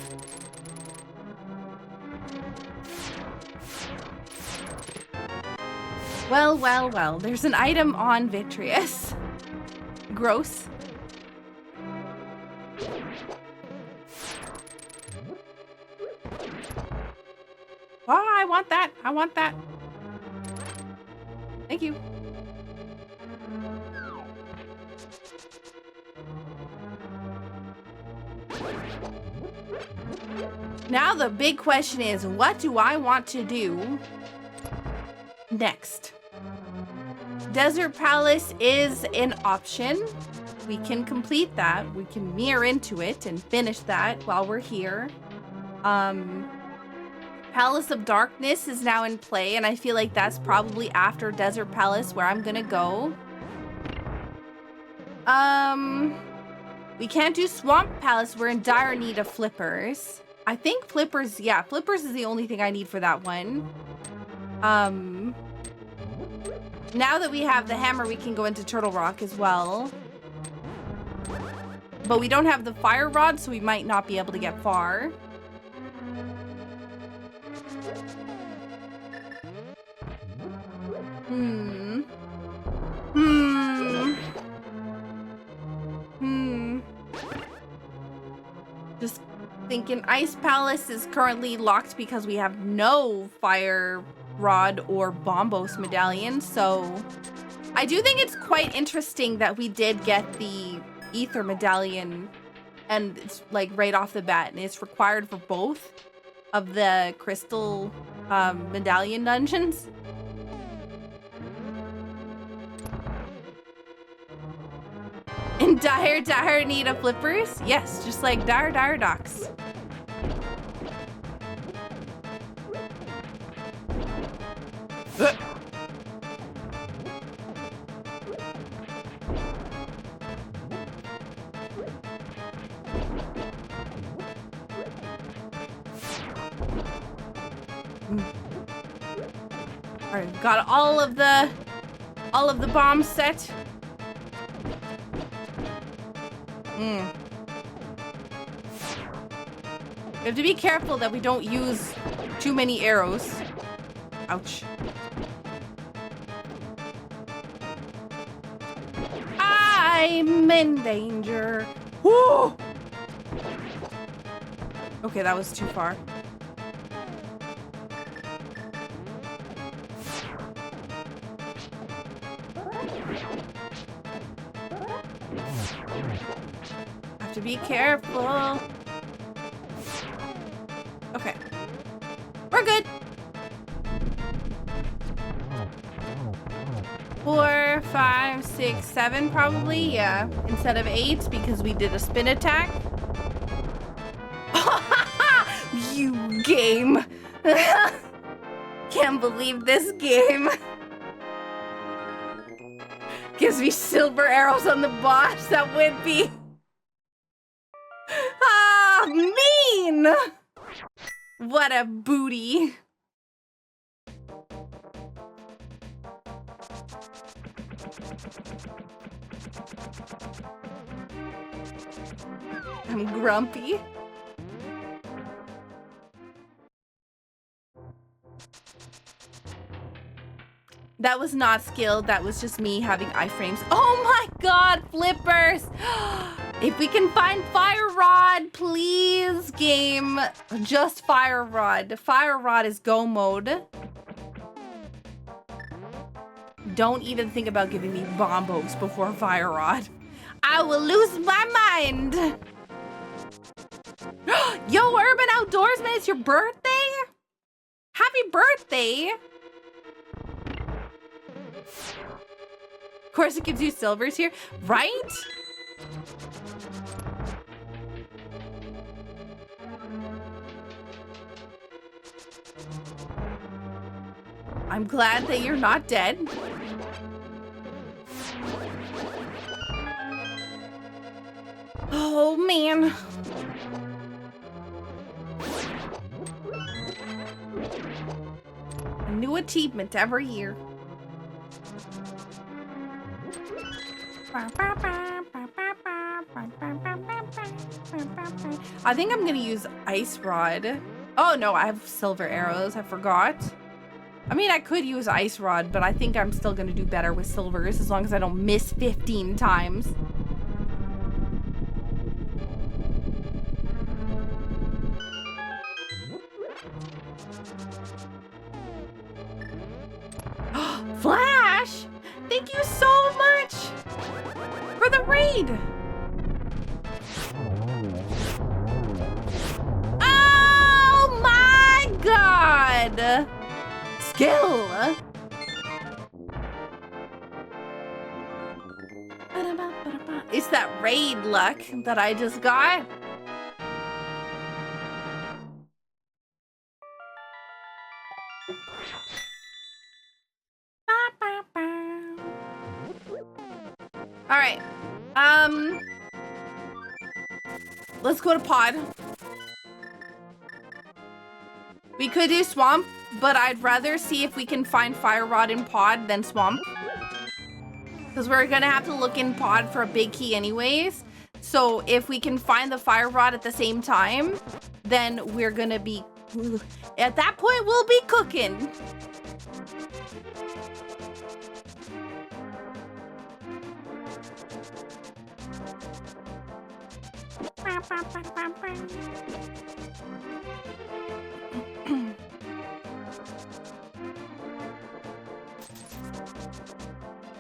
Well, well, well. There's an item on Vitreous. Gross. Oh, I want that. I want that. Thank you. Now the big question is, what do I want to do next? Desert Palace is an option. We can complete that. We can mirror into it and finish that while we're here. Palace of Darkness is now in play, and I feel like that's probably after Desert Palace where I'm gonna go. We can't do Swamp Palace. We're in dire need of flippers. I think flippers, yeah, flippers is the only thing I need for that one. Now that we have the hammer, we can go into Turtle Rock as well. But we don't have the fire rod, so we might not be able to get far. Just thinking Ice Palace is currently locked because we have no fire rod or bombos medallion, so I do think it's quite interesting that we did get the ether medallion, and it's like right off the bat, and it's required for both of the crystal medallion dungeons. In dire need of flippers? Yes, just like dire docks. Alright, got all of the bombs set. We have to be careful that we don't use too many arrows. Ouch. I'm in danger. Woo! Okay, that was too far. Have to be careful. Okay. We're good. 4, 5, 6, 7 probably, yeah. Instead of 8 because we did a spin attack. You game. Can't believe this game. Gives me silver arrows on the boss. That would be... Ah, mean! What a booty. I'm grumpy. That was not skilled. That was just me having iframes. Oh my god, flippers! If we can find fire rod, please, game. Just fire rod. Fire rod is go mode. Don't even think about giving me bombos before fire rod. I will lose my mind. Yo, Urban Outdoorsman, it's your birthday? Happy birthday! Of course it gives you silvers here, right? I'm glad that you're not dead. Oh, man. A new achievement every year. I think I'm gonna use Ice Rod. Oh no, I have silver arrows, I forgot. I mean, I could use Ice Rod, but I think I'm still gonna do better with silvers as long as I don't miss 15 times. Flash! Thank you so much for the raid! Oh my god! Skill! It's that raid luck that I just got. All right. Let's go to pod. We could do swamp, but I'd rather see if we can find fire rod in pod than swamp. Because we're gonna have to look in pod for a big key anyways. So if we can find the fire rod at the same time, then we're gonna be, at that point, we'll be cooking.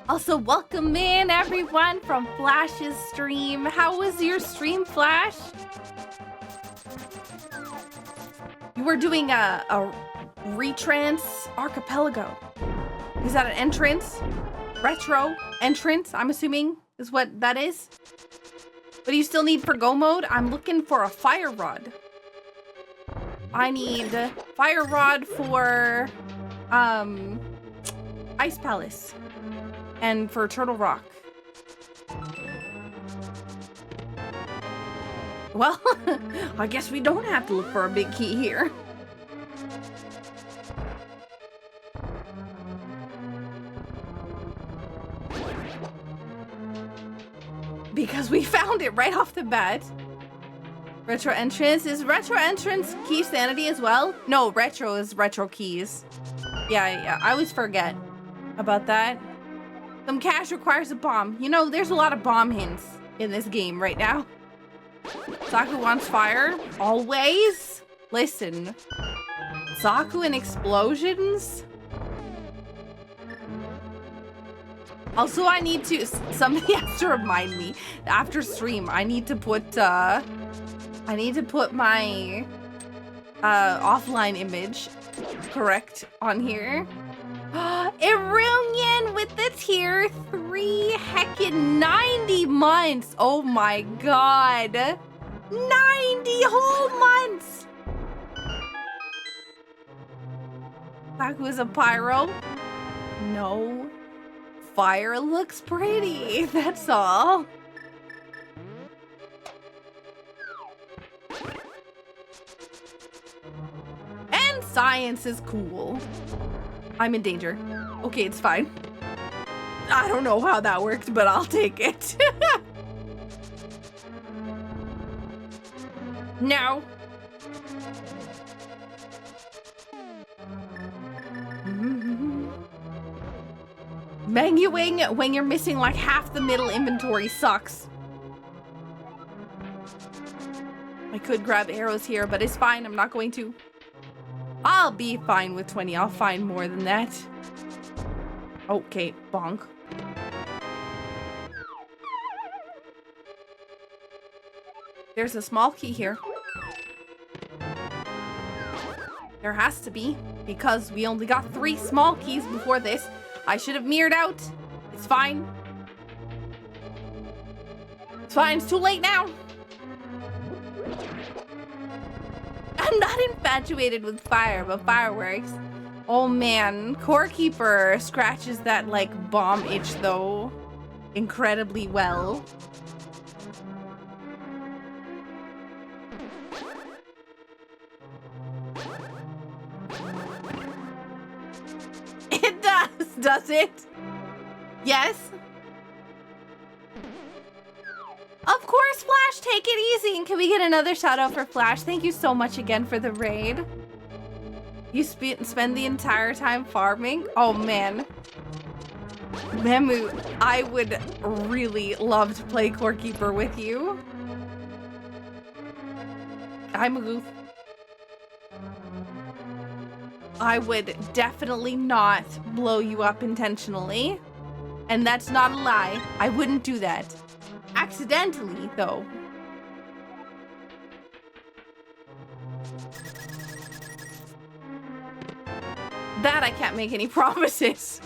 Also, welcome in everyone from Flash's stream. How was your stream, Flash? You were doing a retrance archipelago. Is that an entrance? Retro entrance, I'm assuming is what that is. What do you still need for go mode? I'm looking for a fire rod. I need fire rod for Ice Palace and for Turtle Rock. Well, I guess we don't have to look for a big key here. Because we found it right off the bat. Retro entrance. Is retro entrance key sanity as well? No, retro is retro keys. Yeah, I always forget about that. Some cash requires a bomb. You know, there's a lot of bomb hints in this game right now. Saku wants fire. Always. Listen. Saku and explosions? Also, I need to, somebody has to remind me after stream, I need to put my offline image correct on here. Irunian with the tier 3 heckin' 90 months. Oh my god. 90 whole months. Saku is a pyro. No. Fire looks pretty, that's all. And science is cool. I'm in danger. Okay, it's fine. I don't know how that worked, but I'll take it. No. Manguing when you're missing like half the middle inventory sucks. I could grab arrows here, but it's fine. I'm not going to. I'll be fine with 20. I'll find more than that. Okay, bonk. There's a small key here. There has to be, because we only got 3 small keys before this. I should have mirrored out. It's fine. It's fine, it's too late now. I'm not infatuated with fire, but fireworks. Oh man, Core Keeper scratches that like bomb itch though incredibly well. It does it? Yes? Of course, Flash, take it easy. And can we get another shout out for Flash? Thank you so much again for the raid. You spend the entire time farming? Oh man. Memu, I would really love to play Core Keeper with you. I'm a goof. I would definitely not blow you up intentionally. And that's not a lie. I wouldn't do that. Accidentally, though. That I can't make any promises.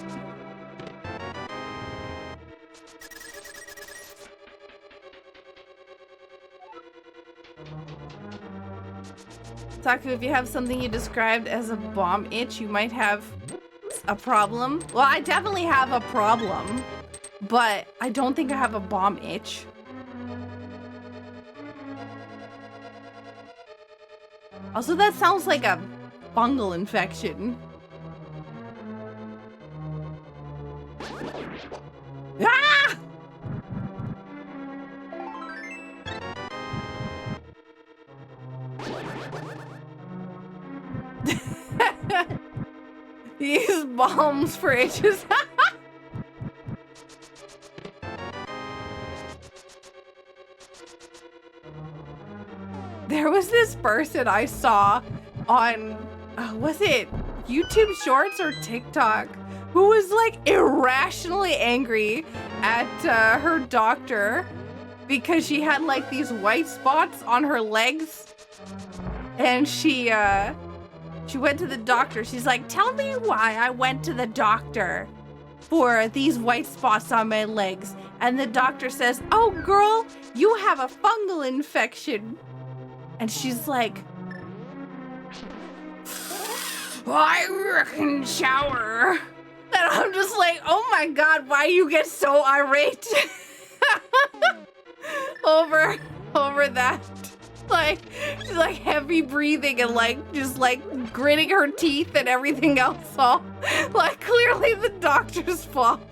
Saku, if you have something you described as a bomb itch, you might have a problem. Well, I definitely have a problem, but I don't think I have a bomb itch. Also, that sounds like a fungal infection. Ah! Use bombs for itches. There was this person I saw on, was it YouTube Shorts or TikTok, who was like irrationally angry at her doctor because she had like these white spots on her legs, and she went to the doctor. She's like, tell me why I went to the doctor for these white spots on my legs. And the doctor says, oh girl, you have a fungal infection. And she's like, I reckon shower. And I'm just like, oh my God, why you get so irate over that? Like, she's like heavy breathing and like just like gritting her teeth and everything else all like clearly the doctor's fault.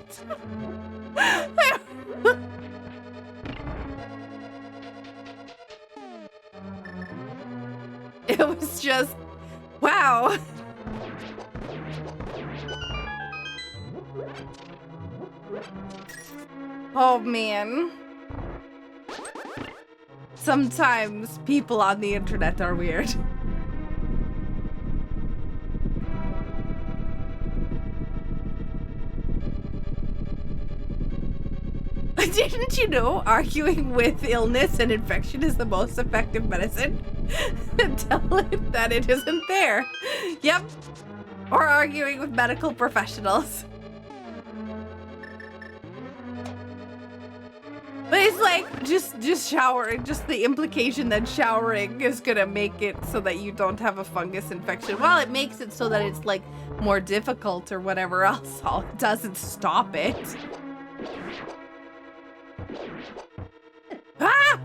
It was just, wow. Oh man. Sometimes people on the internet are weird. Didn't you know arguing with illness and infection is the most effective medicine? Tell it that it isn't there. Yep. Or arguing with medical professionals. But it's like just showering, just the implication that showering is gonna make it so that you don't have a fungus infection. Well, it makes it so that it's like more difficult or whatever else. All it doesn't stop it. Ah!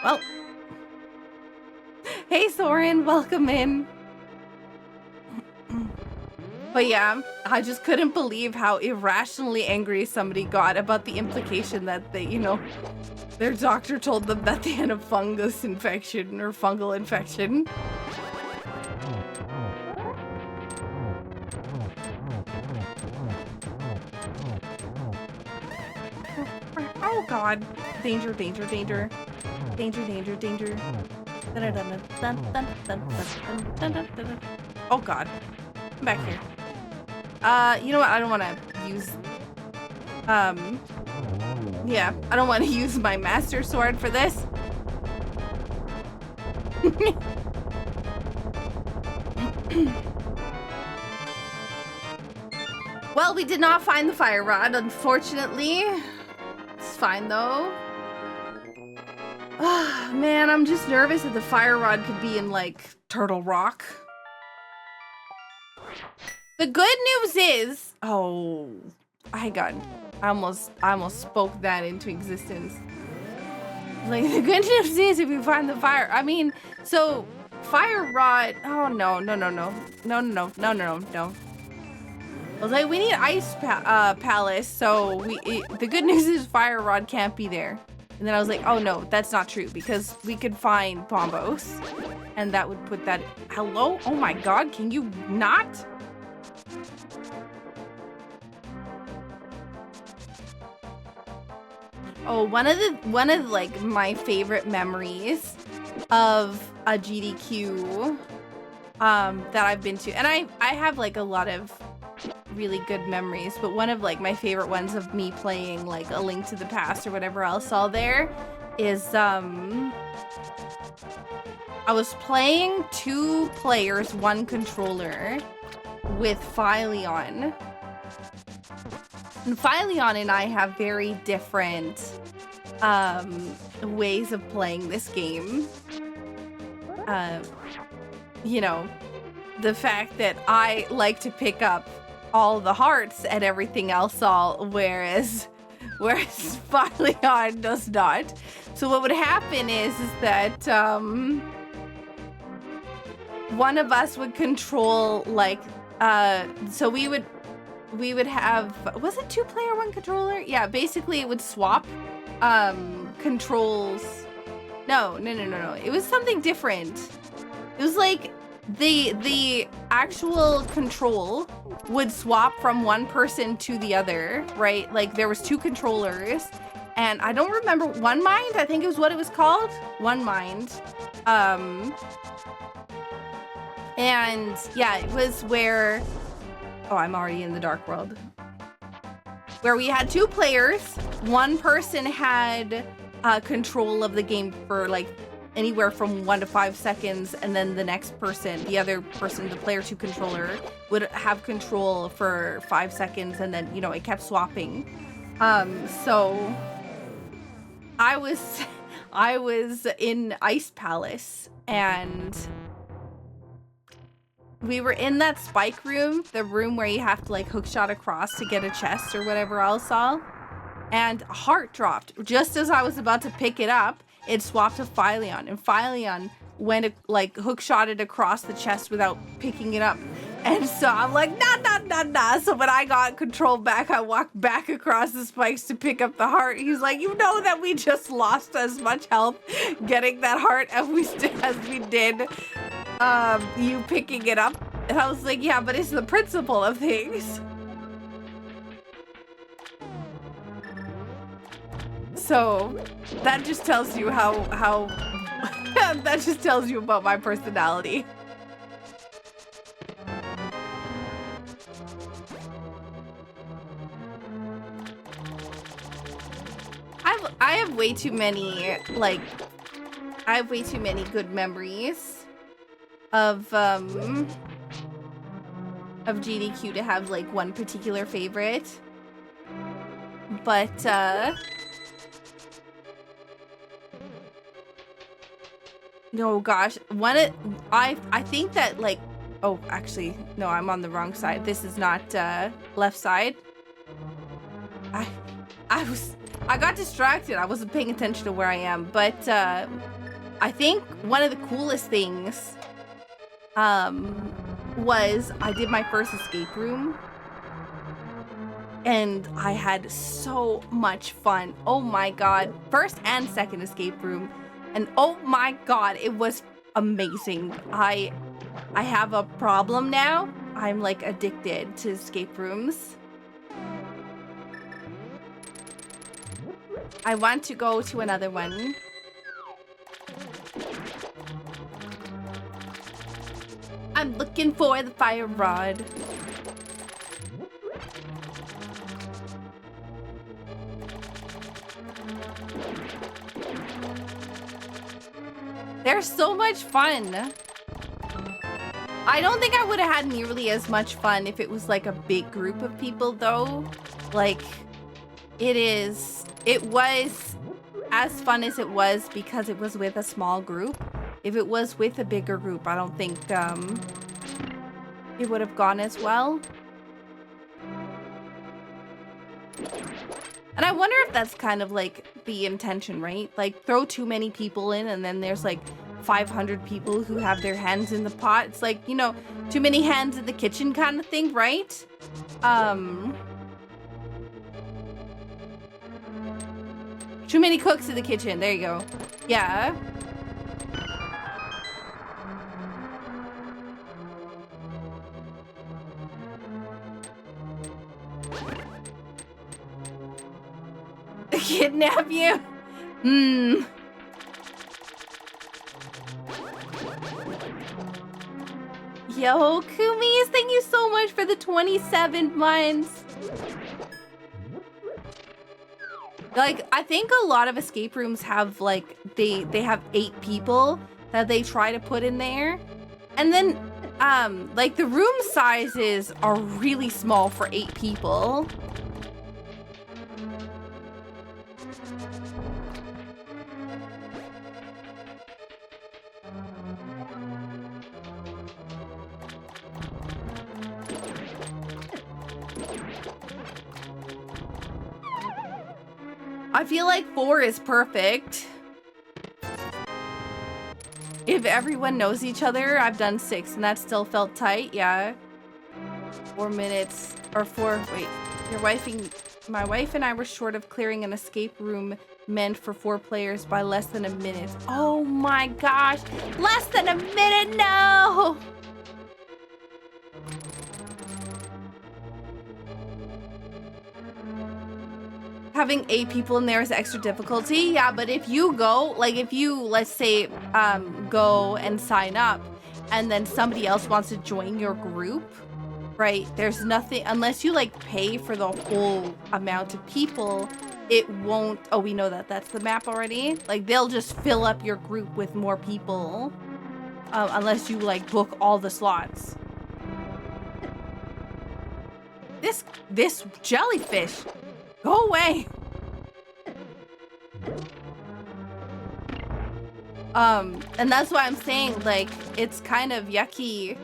Well. Hey Soren, welcome in. But yeah, I just couldn't believe how irrationally angry somebody got about the implication that they, you know, their doctor told them that they had a fungus infection or fungal infection. Oh God. Danger, danger, danger. Danger, danger, danger. Oh God. I'm back here. You know what? I don't want to use... yeah, I don't want to use my master sword for this. Well, we did not find the fire rod, unfortunately. It's fine, though. Man, I'm just nervous that the fire rod could be in, like, Turtle Rock. The good news is... Oh, hang on. I almost spoke that into existence. Like, the good news is if we find the fire... I mean, so, fire rod... Oh, no. I was like, we need Ice Palace, so the good news is fire rod can't be there. And then I was like, oh no, that's not true, because we could find Bombos, and that would put that... Hello? Oh my god, can you not? Oh, one of like my favorite memories of a GDQ that I've been to, and I have like a lot of really good memories, but one of like my favorite ones of me playing like A Link to the Past or whatever else all there is I was playing 2 players, 1 controller with Phyleon. And Phyleon and I have very different ways of playing this game. You know, the fact that I like to pick up all the hearts and everything else all, whereas Phyleon does not. So what would happen is that one of us would control like so we would have, was it 2-player 1 controller? Yeah, basically it would swap controls. No. It was something different. It was like the actual control would swap from one person to the other, right? Like there was 2 controllers, and I don't remember, One Mind, I think it was what it was called. One Mind. And yeah, it was where, oh, I'm already in the dark world. Where we had 2 players. One person had control of the game for like anywhere from 1 to 5 seconds, and then the next person, the other person, the player 2 controller, would have control for 5 seconds, and then, you know, it kept swapping. So I was in Ice Palace, and we were in that spike room, the room where you have to like hookshot across to get a chest or whatever else all, and a heart dropped. Just as I was about to pick it up, it swapped to Phyleon, and Phyleon went like hookshotted across the chest without picking it up. And so I'm like, nah. So when I got control back, I walked back across the spikes to pick up the heart. He's like, you know that we just lost as much health getting that heart as we did you picking it up. And I was like, yeah, but it's the principle of things. So that just tells you how that just tells you about my personality. I have way too many, like, I have way too many good memories of GDQ to have like one particular favorite. But no, gosh, I think that like, oh, actually, no, I'm on the wrong side. This is not left side. I got distracted. I wasn't paying attention to where I am, but I think one of the coolest things was I did my first escape room, and I had so much fun. Oh my god, first and second escape room, and oh my god, it was amazing. I have a problem now. I'm like addicted to escape rooms. I want to go to another one. I'm looking for the fire rod. They're so much fun. I don't think I would have had nearly as much fun if it was like a big group of people though. Like it was as fun as it was because it was with a small group. If it was with a bigger group, I don't think it would have gone as well. And I wonder if that's kind of like the intention, right? Like throw too many people in and then there's like 500 people who have their hands in the pot. It's like, you know, too many hands in the kitchen kind of thing, right? Too many cooks in the kitchen. There you go. Yeah. Kidnap you? Hmm. Yo, Kumis, thank you so much for the 27 months. Like, I think a lot of escape rooms have, like, they have 8 people that they try to put in there. And then, like, the room sizes are really small for 8 people. I feel like 4 is perfect. If everyone knows each other, I've done 6 and that still felt tight, yeah. 4 minutes, or 4, wait. My wife and I were short of clearing an escape room meant for 4 players by less than a minute. Oh my gosh, less than a minute, no! Having 8 people in there is extra difficulty. Yeah, but if you go, like if you, let's say, go and sign up and then somebody else wants to join your group, right? There's nothing, unless you like pay for the whole amount of people, it won't, oh, we know that, that's the map already. Like they'll just fill up your group with more people, unless you like book all the slots. This jellyfish. Go away. And that's why I'm saying, like, it's kind of yucky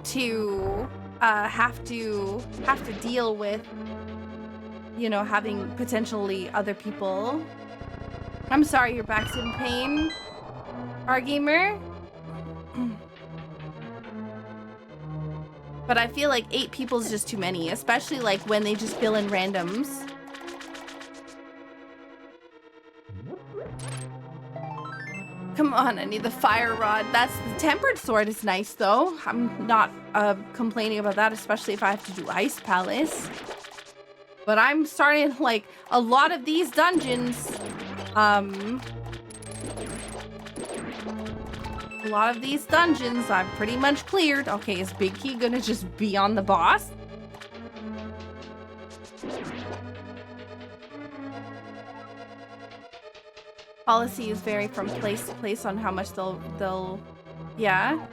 to have to deal with, you know, having potentially other people. I'm sorry your back's in pain, R-Gamer. But I feel like 8 people is just too many, especially like when they just fill in randoms. Come on, I need the fire rod. That's the tempered sword is nice though. I'm not complaining about that, especially if I have to do Ice Palace. But I'm starting like a lot of these dungeons. A lot of these dungeons I've pretty much cleared. Okay, is Big Key gonna just be on the boss? Policies vary from place to place on how much they'll yeah.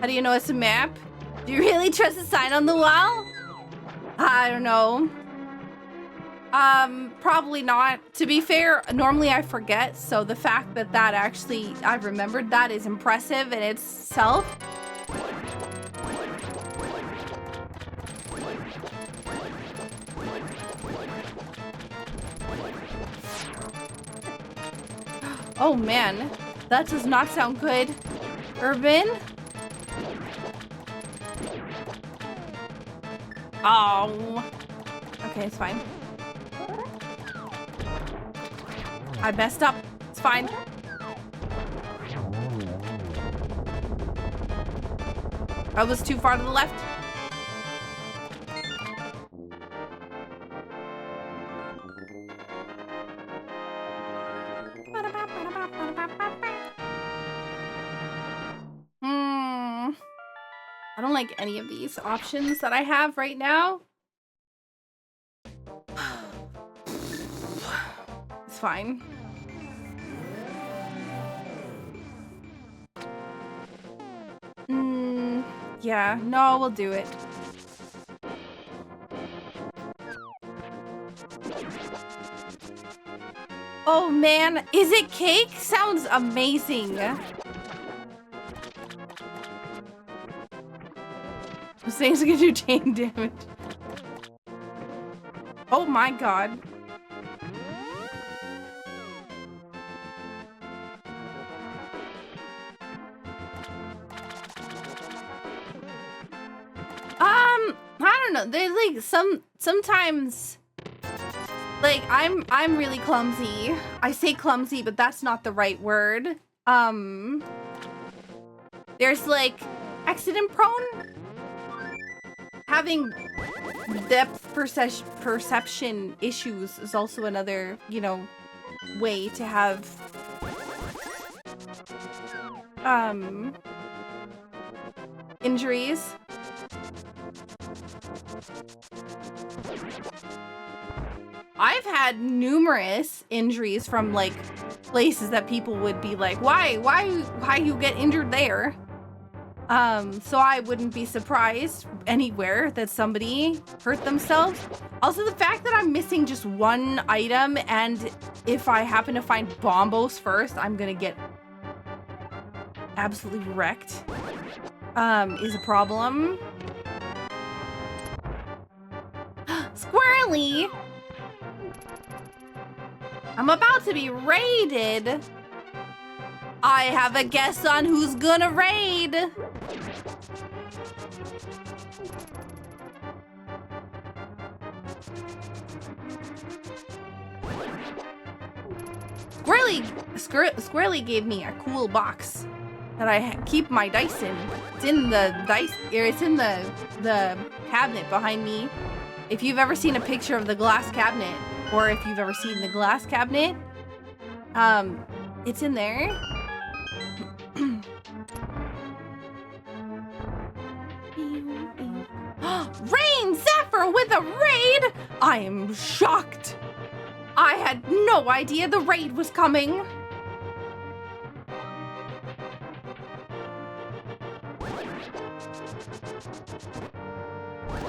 How do you know it's a map? Do you really trust the sign on the wall? I don't know. Probably not. To be fair, normally I forget, so the fact that actually I remembered that is impressive in itself. Oh man, that does not sound good. Urban? Oh. Okay, it's fine. I messed up. It's fine. I was too far to the left. I don't like any of these options that I have right now. It's fine. Yeah, no, we'll do it. Oh man, is it cake? Sounds amazing. This thing's gonna do chain damage. Oh my god. I don't know. There's like sometimes like I'm really clumsy. I say clumsy, but that's not the right word. There's like accident prone. Having depth perception issues is also another, you know, way to have injuries. I've had numerous injuries from like places that people would be like, why you get injured there? So I wouldn't be surprised anywhere that somebody hurt themselves. Also, the fact that I'm missing just one item, and if I happen to find bombos first, I'm gonna get absolutely wrecked, is a problem. Squirrely! I'm about to be raided. I have a guess on who's gonna raid. Squirrely gave me a cool box that I keep my dice in. It's in the it's in the cabinet behind me. If you've ever seen a picture of the glass cabinet, or if you've ever seen the glass cabinet, it's in there. Rain Zephyr with a raid! I am shocked. I had no idea the raid was coming.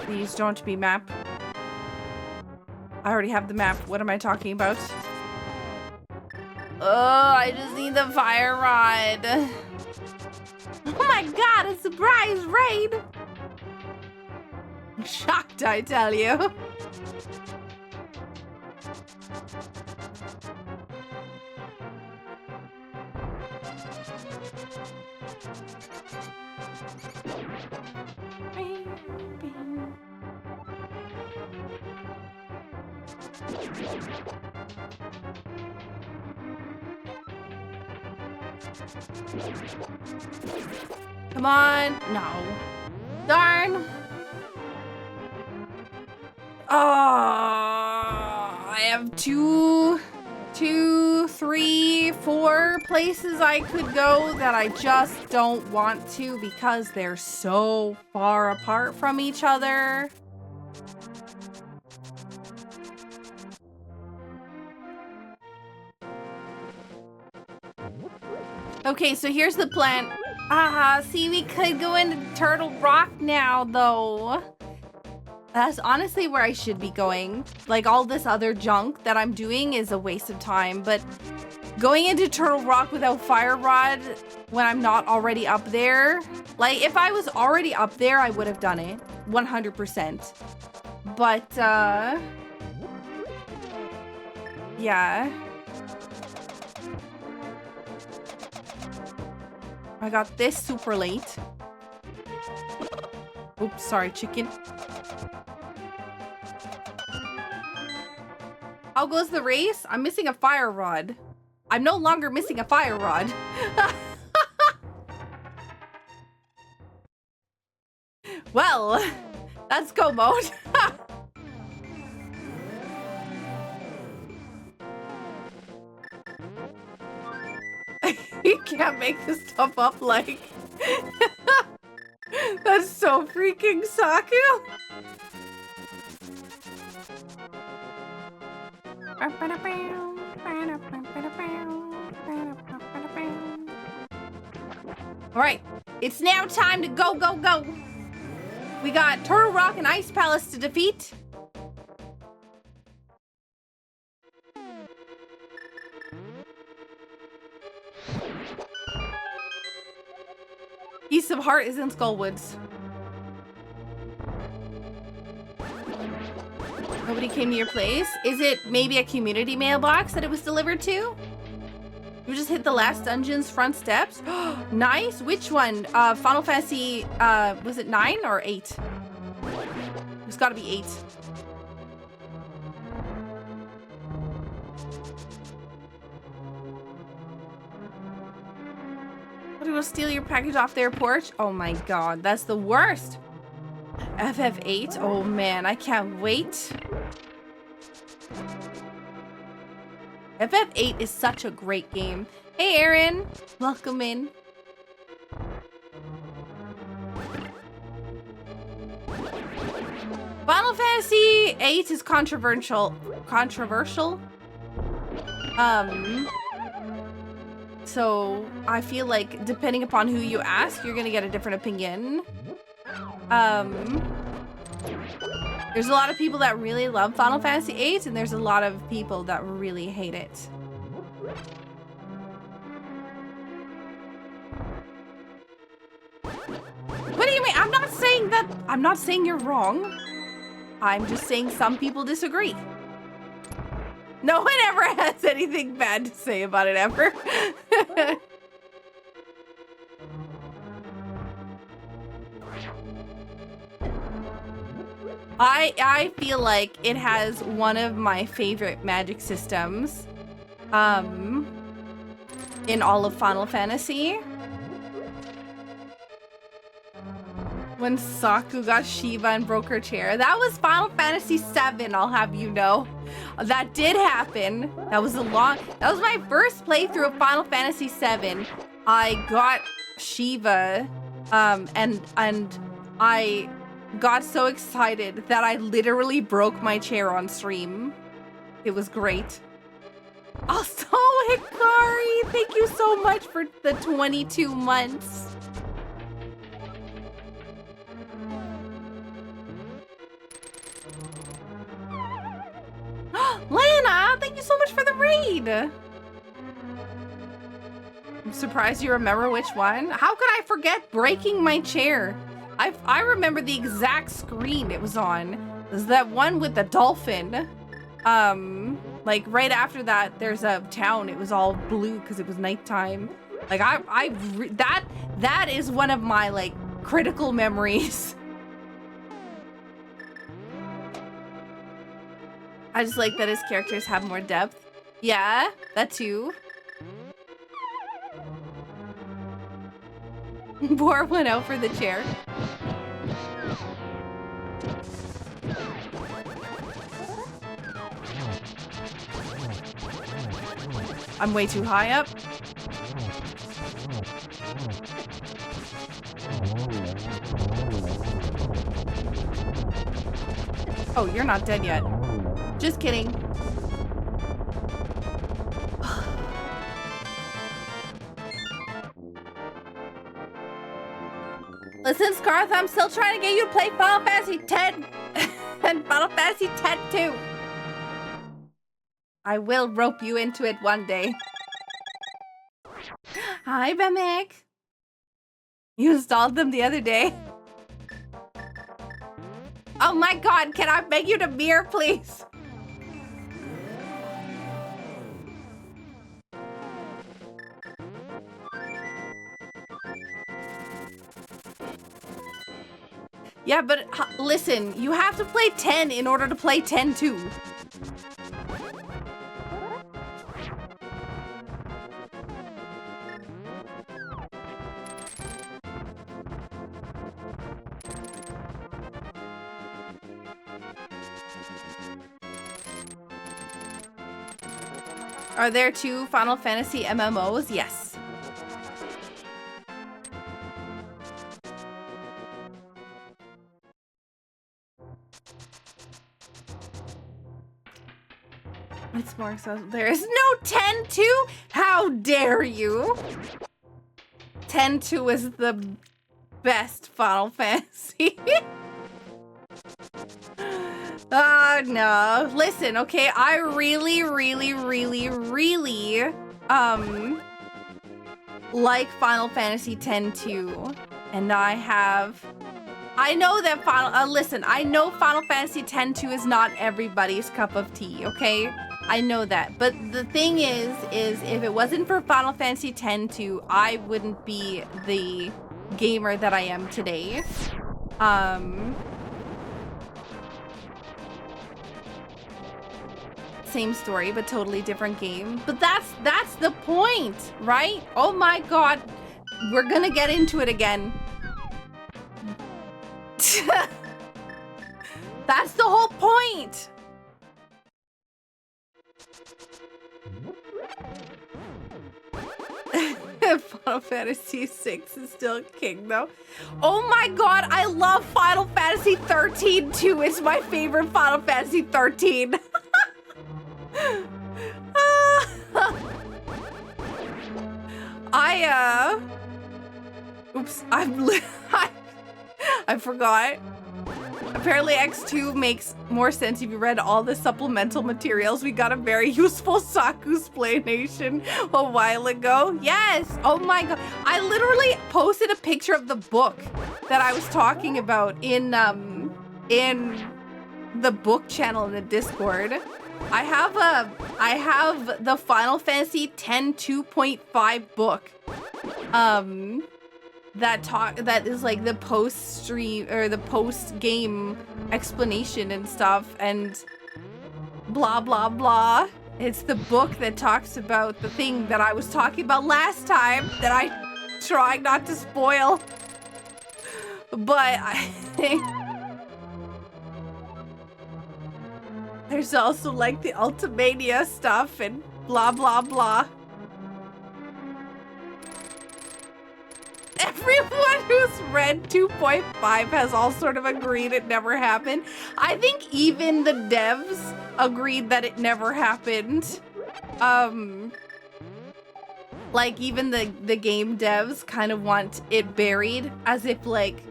Please don't be map. I already have the map. What am I talking about? Oh, I just need the fire rod. Oh my god, a surprise raid! I'm shocked, I tell you. Come on. No. Darn. Oh, I have two, three, 4 places I could go that I just don't want to because they're so far apart from each other. Okay, so here's the plan. See, we could go into Turtle Rock now, though. That's honestly where I should be going. Like, all this other junk that I'm doing is a waste of time, but going into Turtle Rock without Fire Rod when I'm not already up there, like, if I was already up there, I would have done it. 100%. But, yeah. I got this super late. Oops, sorry, chicken. How goes the race? I'm missing a fire rod. I'm no longer missing a fire rod. Well, that's go mode. You can't make this stuff up, like. That's so freaking Saku. All right, It's now time to go, go, go. We got Turtle Rock and Ice Palace to defeat. Piece of Heart is in Skullwoods. Nobody came to your place. Is it maybe a community mailbox that it was delivered to? You just hit the last dungeon's front steps. Nice. Which one? Final Fantasy, was it 9 or 8? It's gotta be 8. What, do you steal your package off their porch? Oh my god, that's the worst. FF8? Oh man, I can't wait. FF8 is such a great game. Hey Aaron, welcome in. Final Fantasy 8 is controversial. So I feel like depending upon who you ask, you're gonna get a different opinion. There's a lot of people that really love Final Fantasy 8, and there's a lot of people that really hate it. What do you mean? I'm not saying that. I'm not saying you're wrong. I'm just saying some people disagree. No one ever has anything bad to say about it ever. I feel like it has one of my favorite magic systems in all of Final Fantasy. When Saku got Shiva and broke her chair. That was Final Fantasy 7, I'll have you know. That did happen. That was my first playthrough of Final Fantasy 7. I got Shiva, and I got so excited that I literally broke my chair on stream. It was great. Also, Hikari, thank you so much for the 22 months. Lana, thank you so much for the raid. I'm surprised you remember which one. How could I forget breaking my chair? I remember the exact screen it was on. It was that one with the dolphin. Like right after that, there's a town. It was all blue because it was nighttime. Like that is one of my like critical memories. I just like that his characters have more depth. Yeah, that too. Pour one out for the chair. I'm way too high up. Oh, you're not dead yet. Just kidding. Listen, Scarth, I'm still trying to get you to play Final Fantasy X and Final Fantasy X-2. I will rope you into it one day. Hi, Bemek. You installed them the other day. Oh my god, can I beg you to mirror, please? Yeah, but listen, you have to play 10 in order to play 10 too. Are there 2 Final Fantasy MMOs? Yes. It's more accessible. There is no 10-2? How dare you? 10-2 is the best Final Fantasy. Oh, no. Listen, okay, I really like Final Fantasy X too. And I know that listen, I know Final Fantasy X-2 is not everybody's cup of tea, okay? I know that. But the thing is if it wasn't for Final Fantasy X-2, I wouldn't be the gamer that I am today. Same story, but totally different game. But that's the point, right? Oh my god. We're gonna get into it again. That's the whole point. Final Fantasy VI is still king, though. Oh my god, I love Final Fantasy 13 too. It's my favorite Final Fantasy 13. Oops, I forgot. Apparently X2 makes more sense if you read all the supplemental materials. We got a very useful Saku explanation a while ago. Yes, oh my god. I literally posted a picture of the book that I was talking about in the book channel in the Discord. I have the Final Fantasy X 2.5 book. That is like the post stream or the post game explanation and stuff and blah blah blah. It's the book that talks about the thing that I was talking about last time that I tried not to spoil. But I think there's also like the Ultimania stuff and blah blah blah. Everyone who's read 2.5 has all sort of agreed it never happened. I think even the devs agreed that it never happened. Like even the game devs kind of want it buried as if like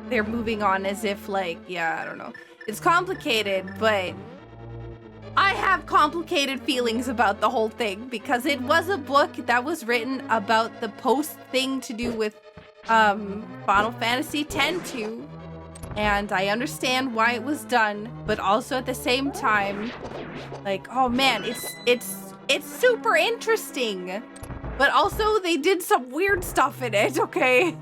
they're moving on as if like, yeah, I don't know. It's complicated, but I have complicated feelings about the whole thing because it was a book that was written about the post thing to do with Final Fantasy X-2, and I understand why it was done, but also at the same time, like, oh man, it's super interesting, but also they did some weird stuff in it, okay?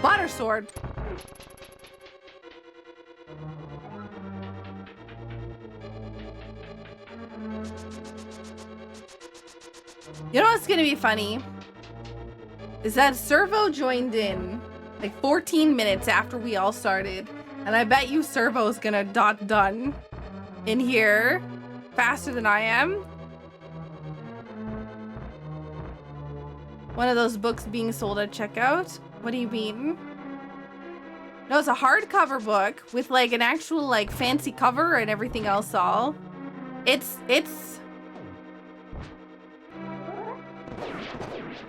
Butter sword. You know what's gonna be funny? Is that Servo joined in like 14 minutes after we all started. And I bet you Servo's gonna done in here faster than I am. One of those books being sold at checkout. What do you mean? No, it's a hardcover book with like an actual like fancy cover and everything else all. It's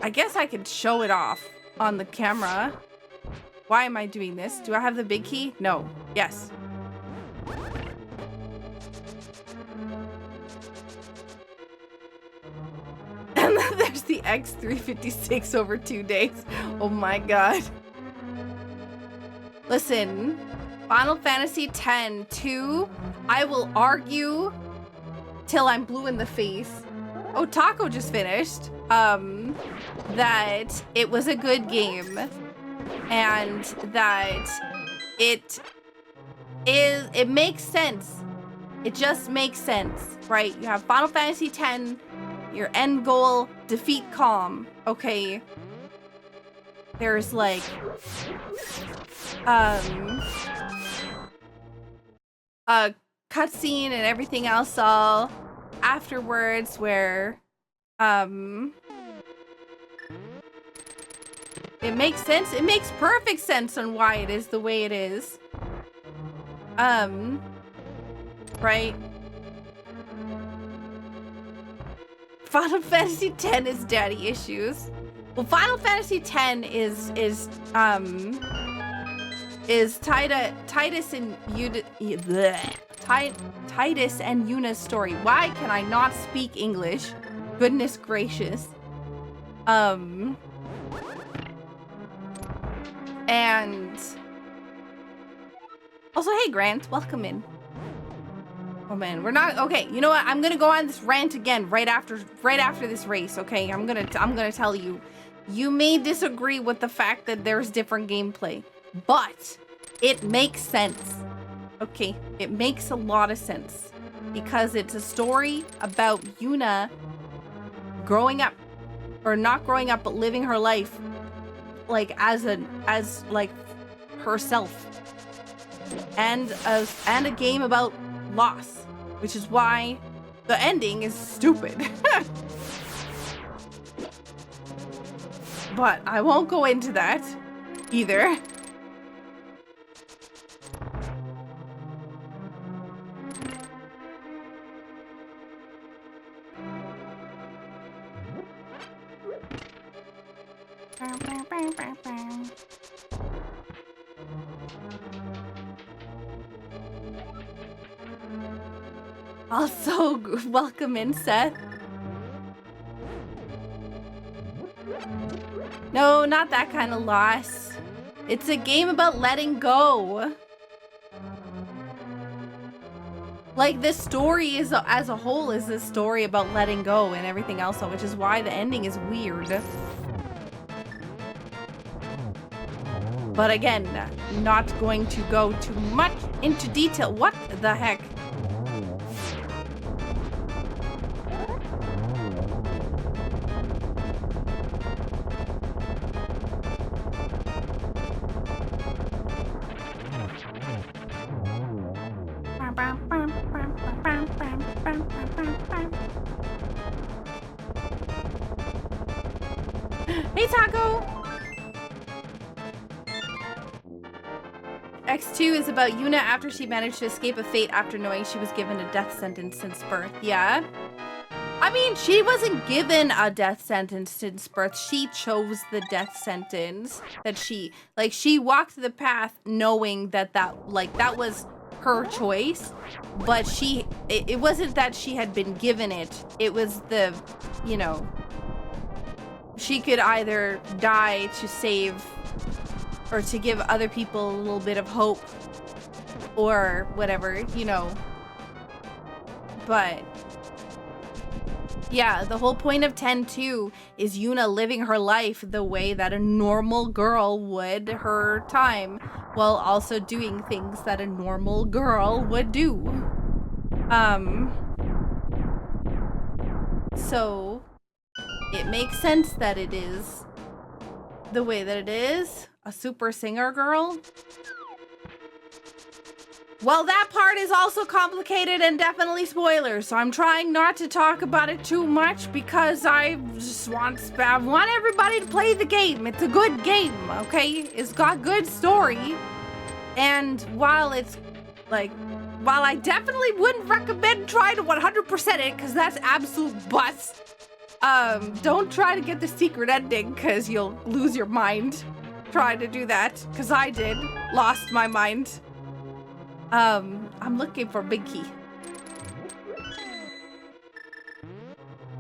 I guess I could show it off on the camera. Why am I doing this? Do I have the big key? No. Yes. And then there's the X356 over 2 days. Oh my god. Listen, Final Fantasy X-2, I will argue till I'm blue in the face. Oh, Taco just finished. That it was a good game. And that it makes sense. It just makes sense, right? You have Final Fantasy X, your end goal, defeat Calm. Okay. There's like a cutscene and everything else all afterwards where it makes sense. It makes perfect sense on why it is the way it is. Right? Final Fantasy X is daddy issues. Well, Final Fantasy X is Titus and Titus and Yuna's story. Why can I not speak English? Goodness gracious. And also, hey Grant, welcome in. Oh man, we're not okay. You know what? I'm gonna go on this rant again right after this race. Okay, I'm gonna tell you. You may disagree with the fact that there's different gameplay, but it makes sense. Okay, it makes a lot of sense because it's a story about Yuna growing up, or not growing up, but living her life like as like herself, and a game about loss, which is why the ending is stupid. But I won't go into that either. Also, welcome in, Seth. No, not that kind of loss. It's a game about letting go. Like, this story is, as a whole, is a story about letting go and everything else, which is why the ending is weird. But again, not going to go too much into detail. What the heck? Hey, Taco! X2 is about Yuna after she managed to escape a fate after knowing she was given a death sentence since birth. Yeah? I mean, she wasn't given a death sentence since birth. She chose the death sentence. That she walked the path knowing that was her choice. But it wasn't that she had been given it. It was the, you know, she could either die to save, or to give other people a little bit of hope, or whatever, you know. But yeah, the whole point of 10-2 is Yuna living her life the way that a normal girl would her time, while also doing things that a normal girl would do. So it makes sense that it is the way that it is. A super singer girl? Well, that part is also complicated and definitely spoilers, so I'm trying not to talk about it too much because I just want everybody to play the game. It's a good game, okay? It's got good story. And while I definitely wouldn't recommend trying to 100% it, because that's absolute butts. Don't try to get the secret ending, because you'll lose your mind trying to do that, because I did. Lost my mind. I'm looking for Big Key.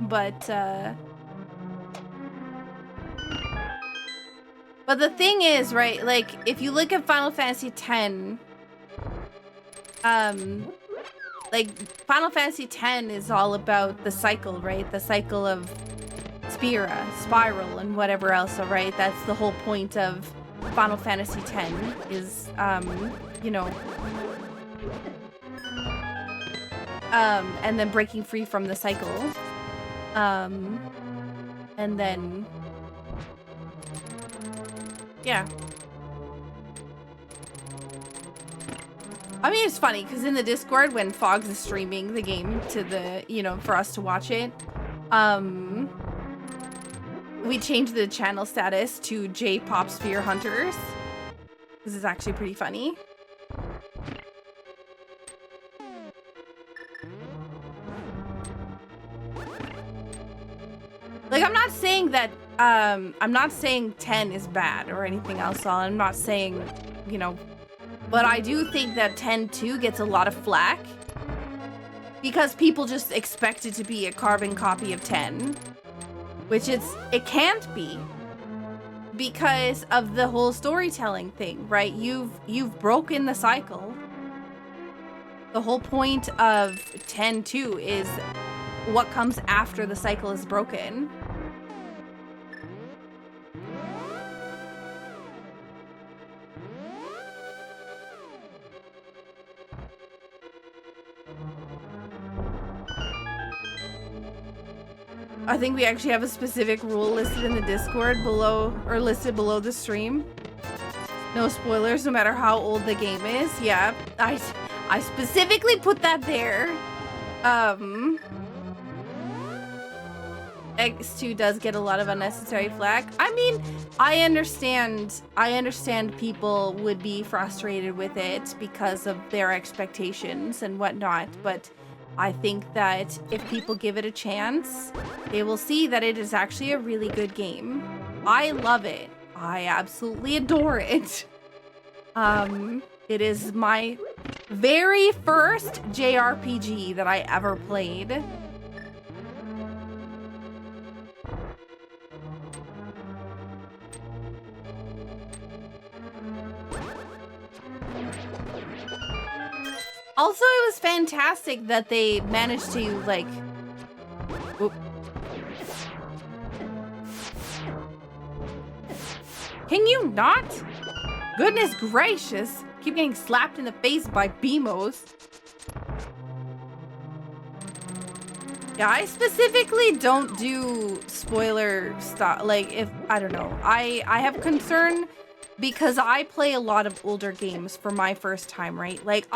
But the thing is, right, like, if you look at Final Fantasy X, like, Final Fantasy X is all about the cycle, right? The cycle of Spiral, and whatever else, right? That's the whole point of Final Fantasy X is, you know, and then breaking free from the cycle. And then, yeah. I mean, it's funny, because in the Discord, when Fogs is streaming the game to the, you know, for us to watch it, we changed the channel status to J-Pop Sphere Hunters. This is actually pretty funny. Like, I'm not saying that, I'm not saying 10 is bad or anything else. I'm not saying, you know, but I do think that 10-2 gets a lot of flack because people just expect it to be a carbon copy of 10, which it can't be because of the whole storytelling thing, right? You've broken the cycle. The whole point of 10-2 is what comes after the cycle is broken. I think we actually have a specific rule listed in the Discord below, or listed below the stream. No spoilers, no matter how old the game is. Yeah, I specifically put that there. X2 does get a lot of unnecessary flack. I mean, I understand people would be frustrated with it because of their expectations and whatnot, but I think that if people give it a chance, they will see that it is actually a really good game. I love it. I absolutely adore it. It is my very first JRPG that I ever played. Also, it was fantastic that they managed to, like... Whoop. Can you not? Goodness gracious. Keep getting slapped in the face by BMOs. Yeah, I specifically don't do spoiler stuff. Like, if... I don't know. I have concern because I play a lot of older games for my first time, right? Like,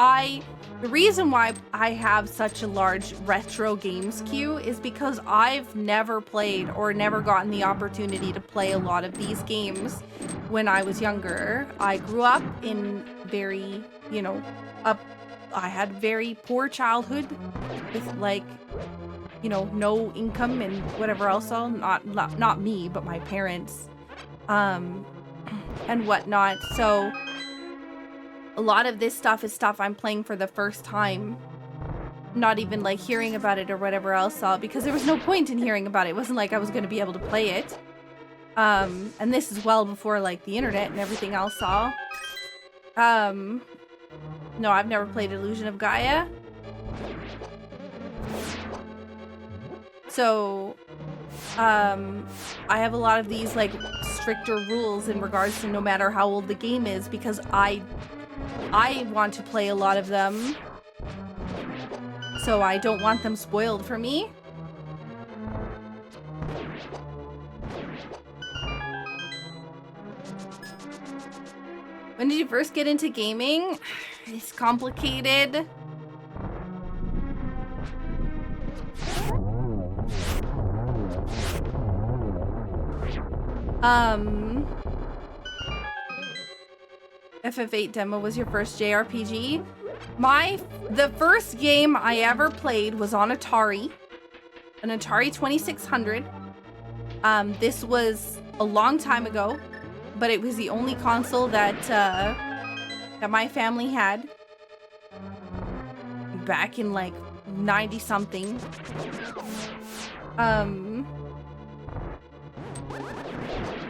the reason why I have such a large retro games queue is because I've never played or never gotten the opportunity to play a lot of these games when I was younger. I grew up in very, you know, I had very poor childhood with, like, you know, no income and whatever else. Not me, but my parents. And whatnot. So a lot of this stuff is stuff I'm playing for the first time, not even like hearing about it or whatever else, because there was no point in hearing about it. It wasn't like I was going to be able to play it. And this is well before like the internet and everything else. No, I've never played Illusion of Gaia. So I have a lot of these like stricter rules in regards to no matter how old the game is, because I want to play a lot of them, so I don't want them spoiled for me. When did you first get into gaming? It's complicated. FF8 demo was your first JRPG? The first game I ever played was on Atari, an Atari 2600. This was a long time ago, but it was the only console that that my family had back in like 90 something.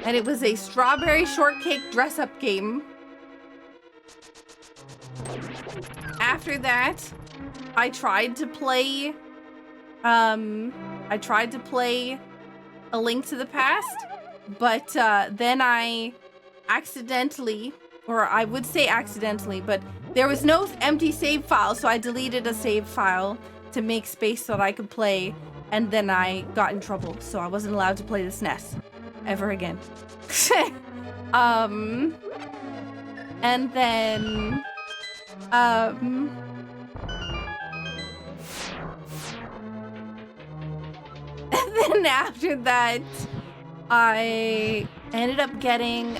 And it was a strawberry shortcake dress-up game. After that, I tried to play A Link to the Past, but then I accidentally, or I would say accidentally, but there was no empty save file, so I deleted a save file to make space so that I could play, and then I got in trouble, so I wasn't allowed to play the SNES ever again. And then and then after that, I ended up getting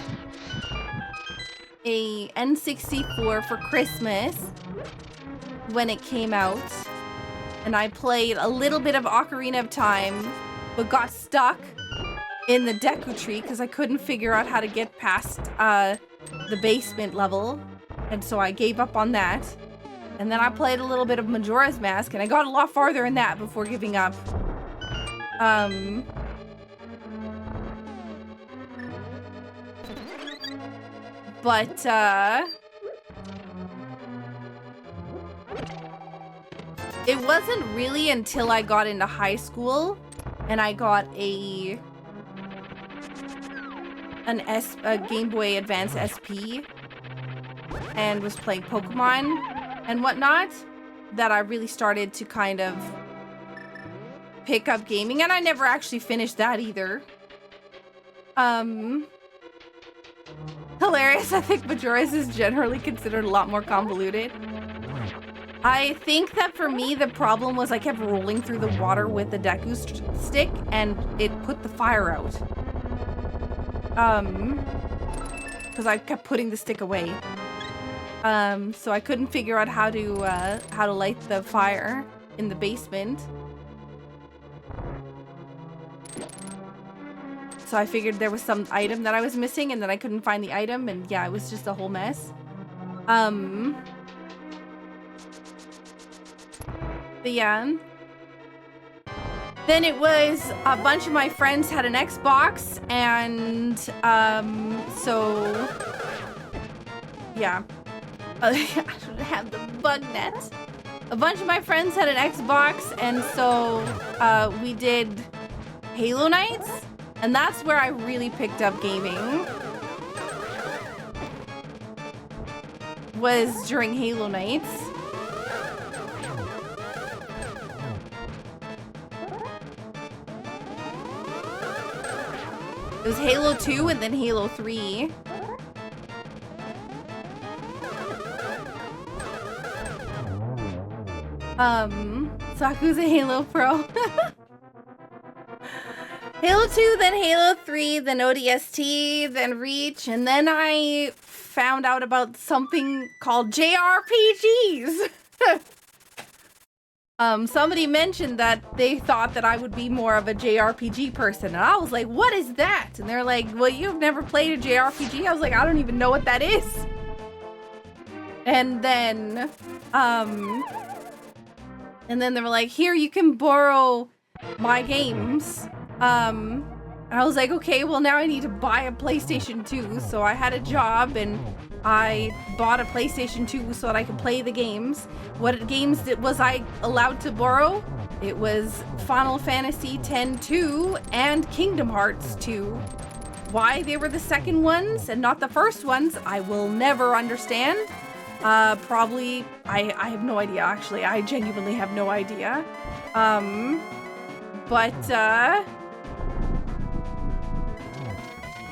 a N64 for Christmas when it came out, and I played a little bit of Ocarina of Time but got stuck in the Deku tree because I couldn't figure out how to get past the basement level. And so I gave up on that. And then I played a little bit of Majora's Mask, and I got a lot farther in that before giving up. But, it wasn't really until I got into high school and I got a Game Boy Advance SP and was playing Pokemon and whatnot that I really started to kind of pick up gaming, and I never actually finished that either. Hilarious. I think Majora's is generally considered a lot more convoluted. I think that for me, the problem was I kept rolling through the water with the Deku stick, and it put the fire out. Because I kept putting the stick away. So I couldn't figure out how to light the fire in the basement. So I figured there was some item that I was missing, and then I couldn't find the item, and yeah, it was just a whole mess. But yeah. Then it was a bunch of my friends had an Xbox, and so yeah. I should have the bug net. A bunch of my friends had an Xbox, and so we did Halo nights, and that's where I really picked up gaming. Was during Halo nights. It was Halo 2 and then Halo 3. Saku's a Halo pro. Halo 2, then Halo 3, then ODST, then Reach, and then I found out about something called JRPGs. Somebody mentioned that they thought that I would be more of a JRPG person, and I was like, what is that? And they're like, well, you've never played a JRPG? I was like, I don't even know what that is. And then they were like, here, you can borrow my games. And I was like, okay, well, now I need to buy a PlayStation 2. So I had a job and I bought a PlayStation 2 so that I could play the games. What games was I allowed to borrow? It was Final Fantasy X-2 and Kingdom Hearts 2. Why they were the second ones and not the first ones, I will never understand. Probably, I have no idea, actually. I genuinely have no idea.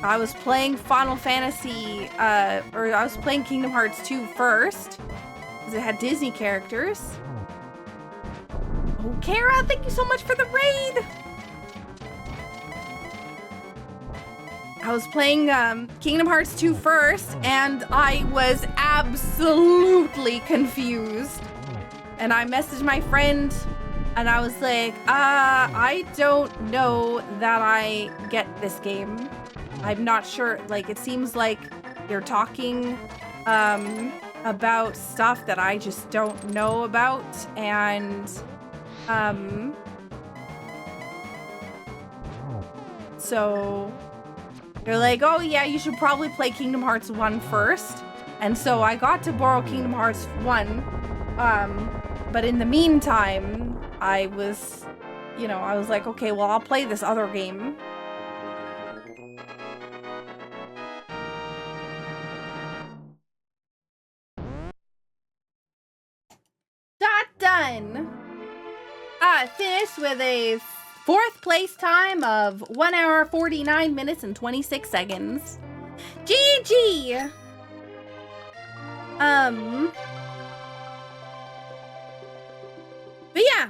I was playing Final Fantasy, or I was playing Kingdom Hearts 2 first, because it had Disney characters. Oh, Kara, thank you so much for the raid! I was playing Kingdom Hearts 2 first, and I was absolutely confused. And I messaged my friend, and I was like, I don't know that I get this game. I'm not sure, like, it seems like you're talking about stuff that I just don't know about, and so they're like, oh yeah, you should probably play Kingdom Hearts 1 first. And so I got to borrow Kingdom Hearts 1, but in the meantime, I was like, okay, well, I'll play this other game. Done. I finished with a 4th place time of 1 hour, 49 minutes, and 26 seconds. GG! But yeah.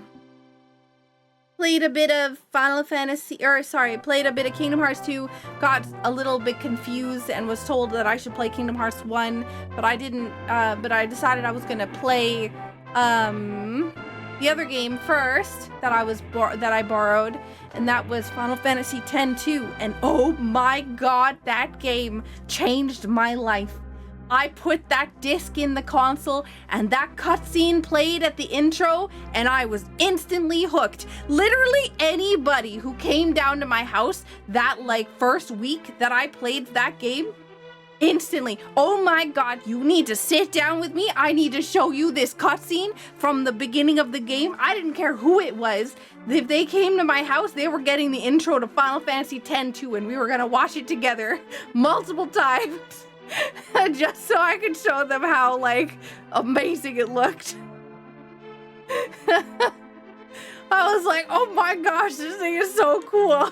Played a bit of played a bit of Kingdom Hearts 2, got a little bit confused and was told that I should play Kingdom Hearts 1, but I didn't, but I decided I was gonna play, the other game first that I borrowed, and that was Final Fantasy X-2. And oh my god, that game changed my life. I put that disc in the console and that cutscene played at the intro and I was instantly hooked. Literally anybody who came down to my house that like first week that I played that game, instantly, oh my god, you need to sit down with me. I need to show you this cutscene from the beginning of the game. I didn't care who it was. If they came to my house, they were getting the intro to Final Fantasy X-2 and we were gonna watch it together multiple times. Just so I could show them how, like, amazing it looked. I was like, oh my gosh, this thing is so cool.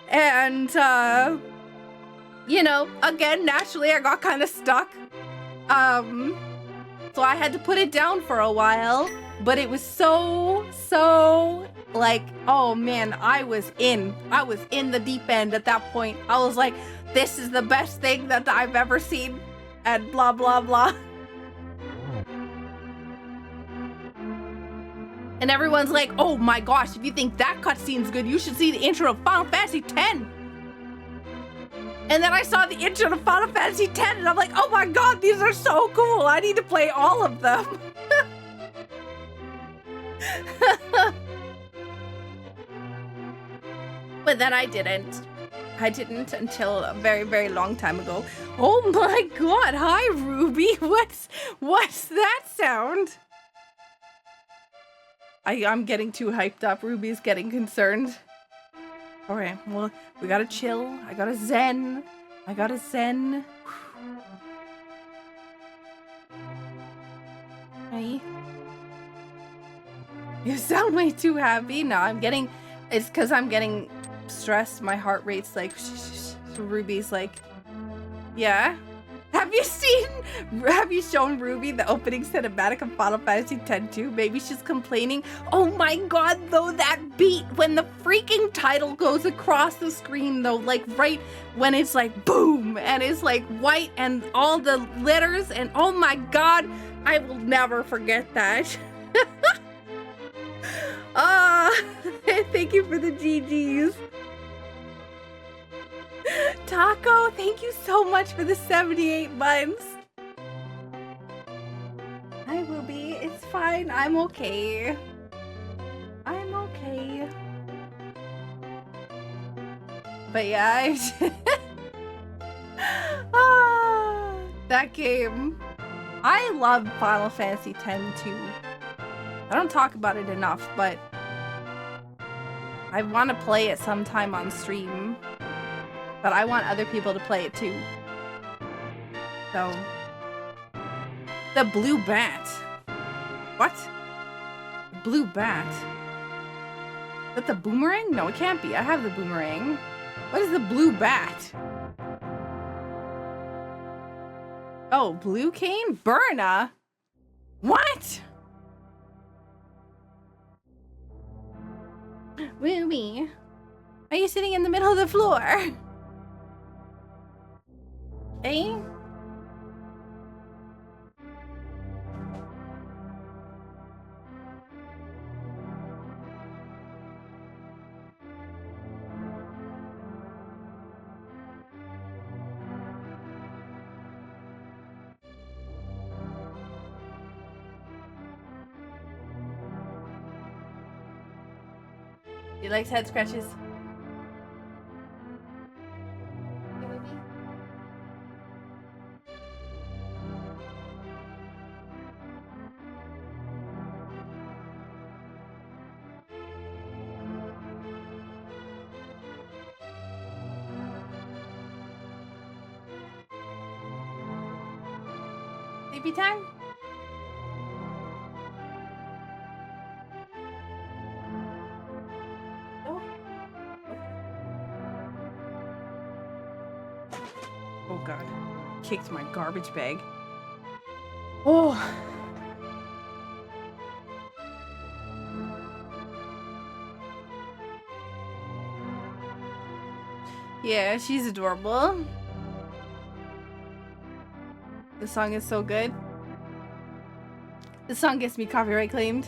And, you know, again, naturally, I got kind of stuck. So I had to put it down for a while. But it was so, like, oh man, I was in the deep end at that point. I was like, this is the best thing that I've ever seen, and blah, blah, blah. And everyone's like, oh my gosh, if you think that cutscene's good, you should see the intro of Final Fantasy X. And then I saw the intro to Final Fantasy X, and I'm like, oh my god, these are so cool. I need to play all of them. But then I didn't until a very, very long time ago. Oh my god, hi Ruby. What's that sound? I'm getting too hyped up. Ruby's getting concerned. Alright, well, we gotta chill. I gotta zen. Hey. You sound way too happy. No, it's because I'm getting stressed. My heart rate's like, so Ruby's like, yeah. Have you shown Ruby the opening cinematic of Final Fantasy X-2? Maybe she's complaining. Oh my god, though, that beat when the freaking title goes across the screen, though, like right when it's like boom and it's like white and all the letters, and oh my god, I will never forget that. Thank you for the GGs. Taco, thank you so much for the 78 months. I will be. It's fine. I'm okay. But yeah, that game. I love Final Fantasy X too. I don't talk about it enough, but I want to play it sometime on stream. But I want other people to play it too. So, the blue bat. What? Blue bat? Is that the boomerang? No, it can't be. I have the boomerang. What is the blue bat? Oh, blue cane? Burna? What? Ruby, are you sitting in the middle of the floor? Eh? He likes head scratches. Sleepy time? Oh. Oh god. Kicked my garbage bag. Oh. Yeah, she's adorable. The song is so good. This song gets me copyright claimed.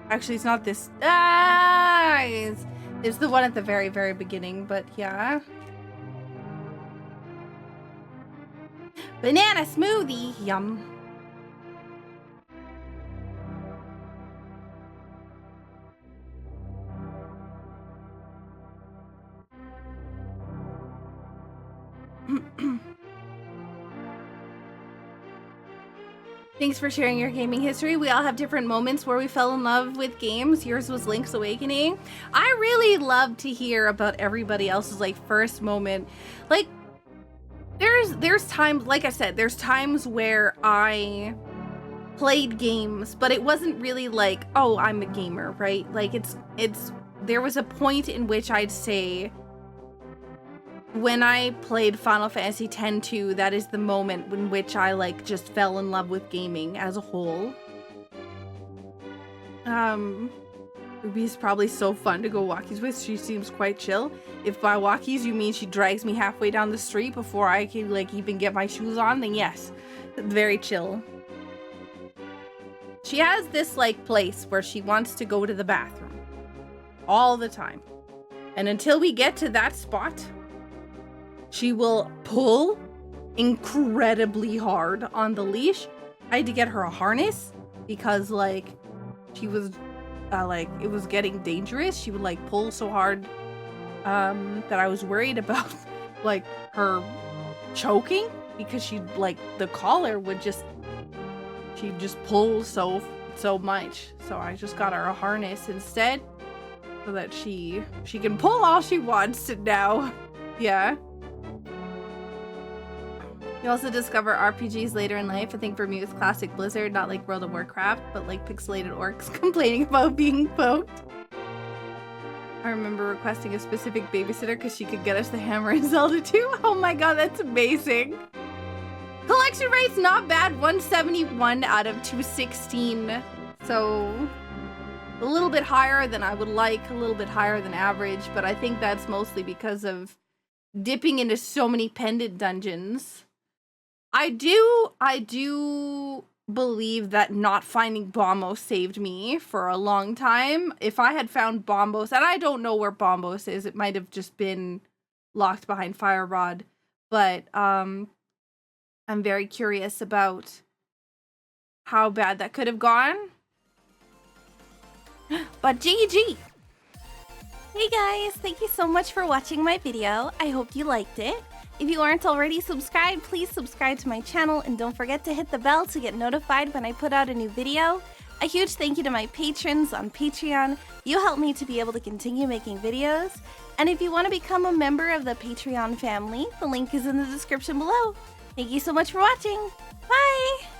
Actually, it's not this. Ah, it's the one at the very, very beginning, but yeah. Banana smoothie, yum. Thanks for sharing your gaming history. We all have different moments where we fell in love with games. Yours was Link's Awakening. I really love to hear about everybody else's like first moment. Like there's times, like I said, there's times where I played games, but it wasn't really like, oh, I'm a gamer, right? Like there was a point in which I'd say, when I played Final Fantasy X-2, that is the moment in which I like just fell in love with gaming as a whole. Ruby's probably so fun to go walkies with. She seems quite chill. If by walkies you mean she drags me halfway down the street before I can like even get my shoes on, then yes, very chill. She has this like place where she wants to go to the bathroom all the time. And until we get to that spot, she will pull incredibly hard on the leash. I had to get her a harness because like she was like it was getting dangerous. She would like pull so hard that I was worried about like her choking, because she'd like the collar would just she'd just pull so much. So I just got her a harness instead so that she can pull all she wants now. Yeah. You also discover RPGs later in life. I think for me it was classic Blizzard, not like World of Warcraft, but like pixelated orcs complaining about being poked. I remember requesting a specific babysitter because she could get us the Hammer and Zelda 2. Oh my god, that's amazing. Collection rate's not bad, 171 out of 216. So a little bit higher than I would like, a little bit higher than average, but I think that's mostly because of dipping into so many pendant dungeons. I do believe that not finding Bombos saved me for a long time. If I had found Bombos, and I don't know where Bombos is, it might have just been locked behind Fire Rod, but I'm very curious about how bad that could have gone. But GG! Hey guys, thank you so much for watching my video. I hope you liked it. If you aren't already subscribed, please subscribe to my channel and don't forget to hit the bell to get notified when I put out a new video. A huge thank you to my patrons on Patreon. You help me to be able to continue making videos. And if you want to become a member of the Patreon family, the link is in the description below. Thank you so much for watching. Bye!